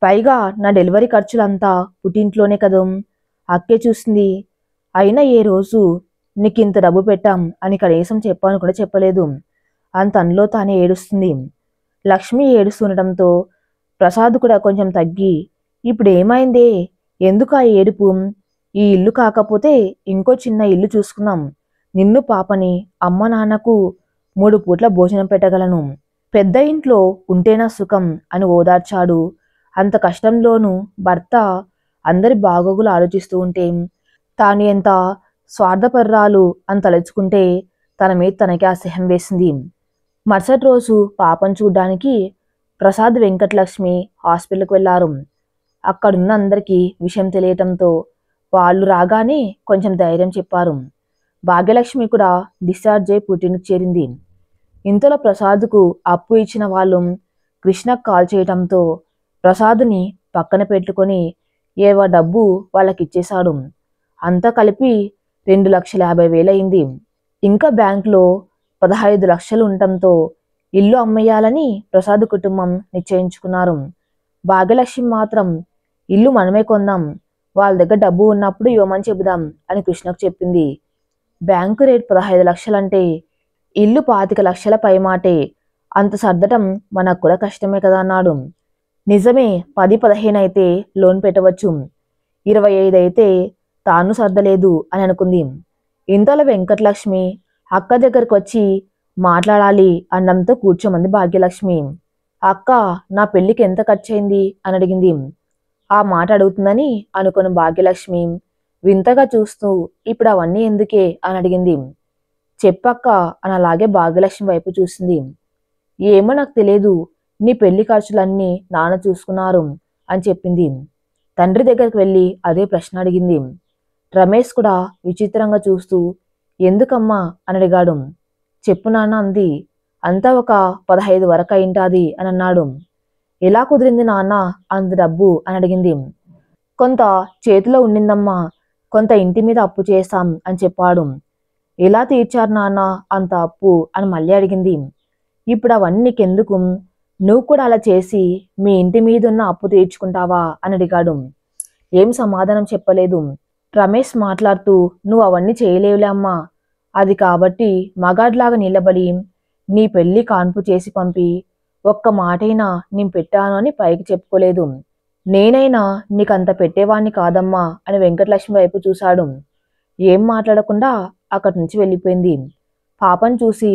పైగా నా డెలివరీ ఖర్చులంతా పుట్టింట్లోనే కదూ, అక్కే చూసింది, అయినా ఏ రోజు నీకింత డబ్బు పెట్టాం అని కనీసం చెప్పాను కూడా చెప్పలేదు, అని తనలో తానే ఏడుస్తుంది. లక్ష్మి ఏడుస్తుండటంతో ప్రసాద్ కూడా కొంచెం తగ్గి, ఇప్పుడు ఏమైందే, ఎందుకు ఆ ఏడుపు, ఈ ఇల్లు కాకపోతే ఇంకో చిన్న ఇల్లు చూసుకుందాం, నిన్ను పాపని అమ్మ నాన్నకు 3 పూట్ల భోజనం పెట్టగలను, పెద్ద ఇంట్లో ఉంటేనా సుఖం అని ఓదార్చాడు. అంత కష్టంలోనూ భర్త అందరి బాగోగులు ఆలోచిస్తూ ఉంటే తాను ఎంత స్వార్థపర్రాలు అని తలుచుకుంటే తన మీద తనకే అసహ్యం వేసింది. మరుసటి రోజు పాపను చూడ్డానికి ప్రసాద్ వెంకటలక్ష్మి హాస్పిటల్కి వెళ్లారు. అక్కడున్న అందరికీ విషయం తెలియటంతో వాళ్ళు రాగానే కొంచెం ధైర్యం చెప్పారు. భాగ్యలక్ష్మి కూడా డిశ్చార్జ్ అయి పుట్టినకు చేరింది. ఇంతలో ప్రసాద్కు అప్పు ఇచ్చిన వాళ్ళు కృష్ణకు కాల్ చేయటంతో ప్రసాద్ని పక్కన పెట్టుకొని ఏవో డబ్బు వాళ్ళకిచ్చేశాడు. అంతా కలిపి 2,50,000 అయింది. ఇంకా బ్యాంకులో 15 లక్షలు ఉండటంతో ఇల్లు అమ్మేయాలని ప్రసాద్ కుటుంబం నిశ్చయించుకున్నారు. భాగ్యలక్ష్మి మాత్రం ఇల్లు మనమే కొందాం, వాళ్ళ దగ్గర డబ్బు ఉన్నప్పుడు ఇవ్వమని చెబుదాం అని కృష్ణకు చెప్పింది. బ్యాంకు రేట్ 15 లక్షలంటే ఇల్లు 25 లక్షల పైమాటే, అంత సర్దటం మనకు కూడా కష్టమే కదా అన్నాడు. నిజమే, 10-15 అయితే లోన్ పెట్టవచ్చు, 25 అయితే తాను సర్దలేదు అని అనుకుంది. ఇంతలో వెంకటలక్ష్మి అక్క దగ్గరకు వచ్చి మాట్లాడాలి అనడంతో కూర్చోమంది భాగ్యలక్ష్మి. అక్క, నా పెళ్లికి ఎంత ఖర్చయింది అని అడిగింది. ఆ మాట అడుగుతుందని అనుకున్న భాగ్యలక్ష్మి వింతగా చూస్తూ ఇప్పుడు అవన్నీ ఎందుకే అని అడిగింది. చెప్పక్క అని అలాగే భాగ్యలక్ష్మి వైపు చూసింది. ఏమో నాకు తెలియదు, నీ పెళ్లి ఖర్చులన్నీ నాన్న చూసుకున్నారు అని చెప్పింది. తండ్రి దగ్గరికి వెళ్ళి అదే ప్రశ్న అడిగింది. రమేష్ కూడా విచిత్రంగా చూస్తూ ఎందుకమ్మా అని అడిగాడు. చెప్పు నాన్న అంది. అంతా ఒక 15 వరకు అయింటాది అని అన్నాడు. ఎలా కుదిరింది నాన్న అంత డబ్బు అని అడిగింది. కొంత చేతిలో ఉండిందమ్మా, కొంత ఇంటి మీద అప్పు చేశాం అని చెప్పాడు. ఎలా తీర్చారు నాన్న అంత అప్పు అని మళ్ళీ అడిగింది. ఇప్పుడు అవన్నీ నీకెందుకు? నువ్వు కూడా అలా చేసి మీ ఇంటి మీదున్న అప్పు తీర్చుకుంటావా అని అడిగాడు. ఏం సమాధానం చెప్పలేదు. రమేష్ మాట్లాడుతూ, నువ్వు అవన్నీ చేయలేవులే అమ్మా. అది కాబట్టి మగాడ్లాగా నిలబడి నీ పెళ్లి కాన్పు చేసి పంపి ఒక్క మాటైనా నేను పెట్టాను అని పైకి చెప్పుకోలేదు. నేనైనా నీకంత పెట్టేవాణ్ణి కాదమ్మా అని వెంకటలక్ష్మి వైపు చూశాడు. ఏం మాట్లాడకుండా అక్కడి నుంచి వెళ్ళిపోయింది. పాపను చూసి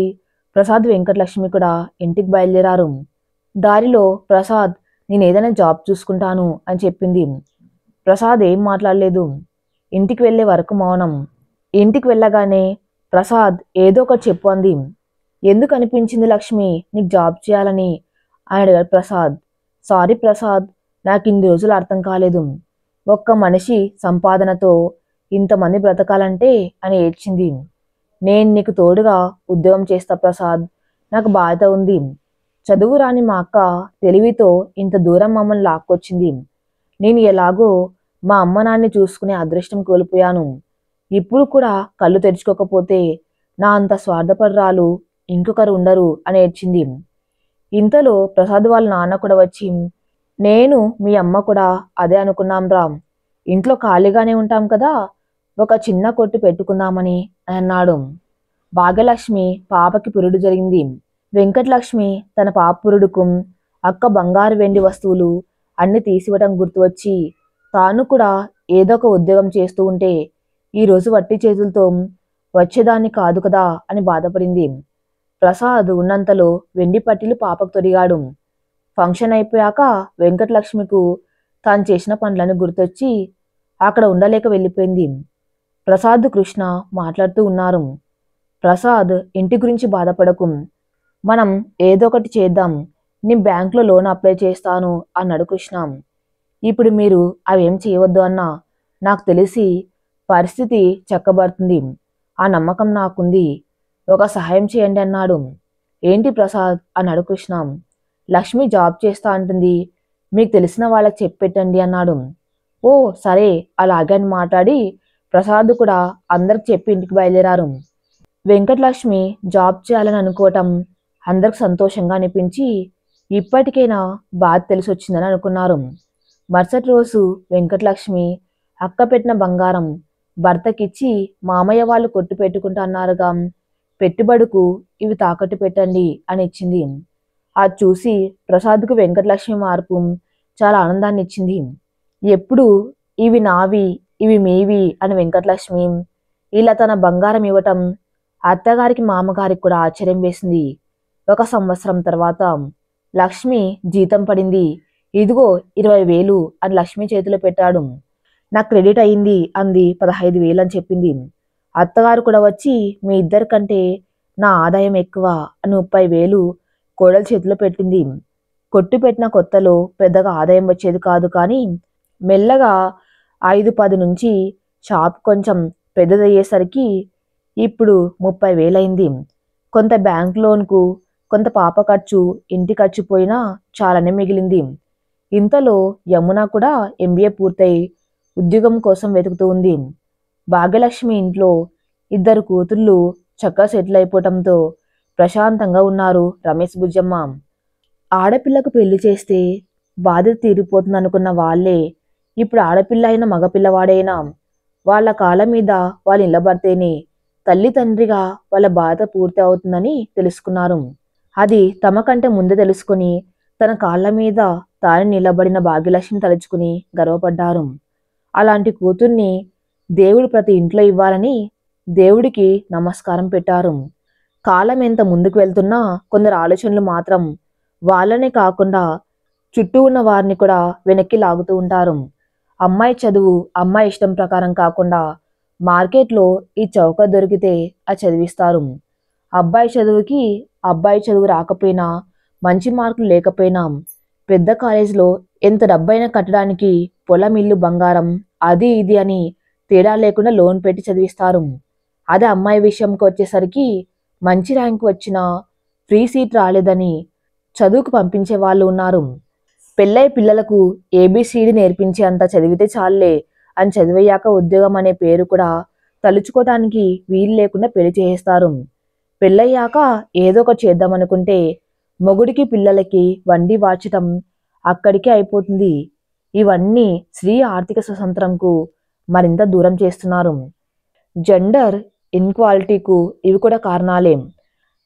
ప్రసాద్ వెంకటలక్ష్మి కూడా ఇంటికి బయలుదేరారు. దారిలో ప్రసాద్ నేనేదైనా జాబ్ చూసుకుంటాను అని చెప్పింది. ప్రసాద్ ఏం మాట్లాడలేదు. ఇంటికి వెళ్లే వరకు మౌనం. ఇంటికి వెళ్ళగానే ప్రసాద్ ఏదో ఒకటి చెప్పు అంది. ఎందుకు అనిపించింది లక్ష్మి నీకు జాబ్ చేయాలని అని అడిగాడు ప్రసాద్. సారీ ప్రసాద్, నాకు ఇన్ని రోజులు అర్థం కాలేదు. ఒక్క మనిషి సంపాదనతో ఇంతమంది బ్రతకాలంటే అని ఏడ్చింది. నేను నీకు తోడుగా ఉద్యోగం చేస్తా ప్రసాద్, నాకు బాధ ఉంది. చదువు రాని మా అక్క తెలివితో ఇంత దూరం మమ్మల్ని లాక్కొచ్చింది. నేను ఎలాగో మా అమ్మ నాన్ని చూసుకునే అదృష్టం కోల్పోయాను. ఇప్పుడు కూడా కళ్ళు తెరుచుకోకపోతే నా అంత స్వార్థపరురాలు ఇంకొకరు ఉండరు అని ఏడ్చింది. ఇంతలో ప్రసాద్ వాళ్ళ నాన్న కూడా వచ్చి, నేను మీ అమ్మ కూడా అదే అనుకున్నాం రా, ఇంట్లో ఖాళీగానే ఉంటాం కదా, ఒక చిన్న కొట్టు పెట్టుకుందామని అన్నాడు. భాగ్యలక్ష్మి పాపకి పురుడు జరిగింది. వెంకటలక్ష్మి తన పాప పురుడుకు అక్క బంగారు వెండి వస్తువులు అన్ని తీసివ్వడం గుర్తు వచ్చి తాను కూడా ఏదో ఒక ఉద్యోగం చేస్తూ ఉంటే ఈరోజు వట్టి చేతులతో వచ్చేదాన్ని కాదు కదా అని బాధపడింది. ప్రసాద్ ఉన్నంతలో వెండి పట్టీలు పాపకు తొడిగాడు. ఫంక్షన్ అయిపోయాక వెంకటలక్ష్మికు తాను చేసిన పనులను గుర్తొచ్చి అక్కడ ఉండలేక వెళ్ళిపోయింది. ప్రసాద్ కృష్ణ మాట్లాడుతూ ఉన్నారు. ప్రసాద్ ఇంటి గురించి బాధపడకు, మనం ఏదో ఒకటి చేద్దాం, నీ బ్యాంకులో లోన్ అప్లై చేస్తాను అన్నాడు కృష్ణ. ఇప్పుడు మీరు అవేం చేయవద్దు అన్నా, నాకు తెలిసి పరిస్థితి చక్కబడుతుంది, ఆ నమ్మకం నాకుంది, ఒక సహాయం చేయండి అన్నాడు. ఏంటి ప్రసాద్ అన్నాడు కృష్ణ. లక్ష్మి జాబ్ చేస్తా అంటుంది, మీకు తెలిసిన వాళ్ళకి చెప్పెట్టండి అన్నాడు. ఓ సరే అలాగే అని మాట్లాడి ప్రసాద్ కూడా అందరికి చెప్పి ఇంటికి బయలుదేరారు. వెంకటలక్ష్మి జాబ్ చేయాలని అనుకోవటం అందరికి సంతోషంగా అనిపించి ఇప్పటికైనా బాధ తెలిసొచ్చిందని అనుకున్నారు. మరుసటి రోజు వెంకటలక్ష్మి అక్క పెట్టిన బంగారం భర్తకిచ్చి మామయ్య వాళ్ళు కొట్టు పెట్టుకుంటా అన్నారుగా, పెట్టుబడుకు ఇవి తాకట్టు పెట్టండి అని ఇచ్చింది. అది చూసి ప్రసాద్కు వెంకటలక్ష్మి మార్పు చాలా ఆనందాన్ని ఇచ్చింది. ఎప్పుడు ఇవి నావి ఇవి మీవి అని వెంకటలక్ష్మి ఇలా తన బంగారం ఇవ్వటం అత్తగారికి మామగారికి కూడా ఆశ్చర్యం వేసింది. 1 సంవత్సరం తర్వాత లక్ష్మి జీతం పడింది. ఇదిగో 20,000 అని లక్ష్మి చేతిలో పెట్టాడు. నాకు క్రెడిట్ అయింది అంది. 15,000 అని చెప్పింది. అత్తగారు కూడా వచ్చి మీ ఇద్దరికంటే నా ఆదాయం ఎక్కువ అని 30,000 కోడల చేతిలో పెట్టింది. కొట్టు పెట్టిన కొత్తలో పెద్దగా ఆదాయం వచ్చేది కాదు, కానీ మెల్లగా 5-10 నుంచి షాప్ కొంచెం పెద్దదయ్యేసరికి ఇప్పుడు 30,000 అయింది. కొంత బ్యాంక్ లోన్కు, కొంత పాప ఖర్చు, ఇంటి ఖర్చు పోయినా చాలానే మిగిలింది. ఇంతలో యమున కూడా MBA పూర్తయి ఉద్యోగం కోసం వెతుకుతూ ఉంది. భాగ్యలక్ష్మి ఇంట్లో 2 కూతుర్లు చక్కగా సెటిల్ అయిపోవటంతో ప్రశాంతంగా ఉన్నారు రమేష్ బుజ్జమ్మ. ఆడపిల్లకు పెళ్లి చేస్తే బాధ్యత తీరిపోతుంది అనుకున్న వాళ్ళే ఇప్పుడు ఆడపిల్ల అయినా మగపిల్లవాడైనా వాళ్ళ కాళ్ళ మీద వాళ్ళు నిలబడితేనే తల్లి తండ్రిగా వాళ్ళ బాధ పూర్తి అవుతుందని తెలుసుకున్నారు. అది తమ కంటే ముందే తెలుసుకుని తన కాళ్ళ మీద తాను నిలబడిన భాగ్యలక్ష్మి తలుచుకుని గర్వపడ్డారు. అలాంటి కూతుర్ని దేవుడు ప్రతి ఇంట్లో ఇవ్వాలని దేవుడికి నమస్కారం పెట్టారు. కాలం ఎంత ముందుకు వెళ్తున్నా కొందరు ఆలోచనలు మాత్రం వాళ్ళనే కాకుండా చుట్టూ ఉన్న వారిని కూడా వెనక్కి లాగుతూ ఉంటారు. అమ్మాయి చదువు అమ్మాయి ఇష్టం ప్రకారం కాకుండా మార్కెట్లో ఈ చౌక దొరికితే అది చదివిస్తారు. అబ్బాయి చదువుకి అబ్బాయి చదువు రాకపోయినా, మంచి మార్కులు లేకపోయినా పెద్ద కాలేజీలో ఎంత డబ్బైనా కట్టడానికి పొలం, ఇల్లు, బంగారం అది ఇది అని తేడా లేకుండా లోన్ పెట్టి చదివిస్తారు. అదే అమ్మాయి విషయంకి వచ్చేసరికి మంచి ర్యాంక్ వచ్చినా ఫ్రీ సీట్ రాలేదని చదువుకు పంపించే వాళ్ళు ఉన్నారు. పెళ్ళై పిల్లలకు ABCD నేర్పించే అంత చదివితే చాలే అని చదివయ్యాక ఉద్యోగం అనే పేరు కూడా తలుచుకోవటానికి వీలు లేకుండా పెళ్లి చేస్తారు. పెళ్ళయ్యాక ఏదో ఒకటి చేద్దామనుకుంటే మొగుడికి పిల్లలకి వండి వాచటం అక్కడికే అయిపోతుంది. ఇవన్నీ స్త్రీ ఆర్థిక స్వతంత్రంకు మరింత దూరం చేస్తున్నారు. జెండర్ ఇన్క్వాలిటీకు ఇవి కూడా కారణాలే.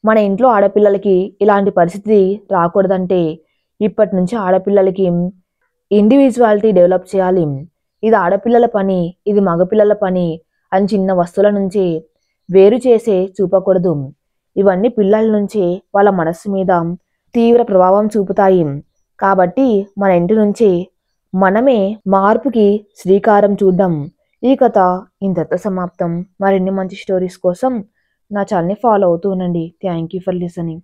మన ఇంట్లో ఆడపిల్లలకి ఇలాంటి పరిస్థితి రాకూడదంటే ఇప్పటి నుంచి ఆడపిల్లలకి ఇండివిజువాలిటీ డెవలప్ చేయాలి. ఇది ఆడపిల్లల పని, ఇది మగపిల్లల పని అని చిన్న వస్తువుల నుంచి వేరు చేసే చూపకూడదు. ఇవన్నీ పిల్లల నుంచి వాళ్ళ మనస్సు మీద తీవ్ర ప్రభావం చూపుతాయి. కాబట్టి మన ఇంటి నుంచి మనమే మార్పుకి శ్రీకారం చూద్దాం. ఈ కథ ఇంతటితో సమాప్తం. మరిన్ని మంచి స్టోరీస్ కోసం నా ఛానల్ని ఫాలో అవుతూ ఉండండి. Thank you for listening.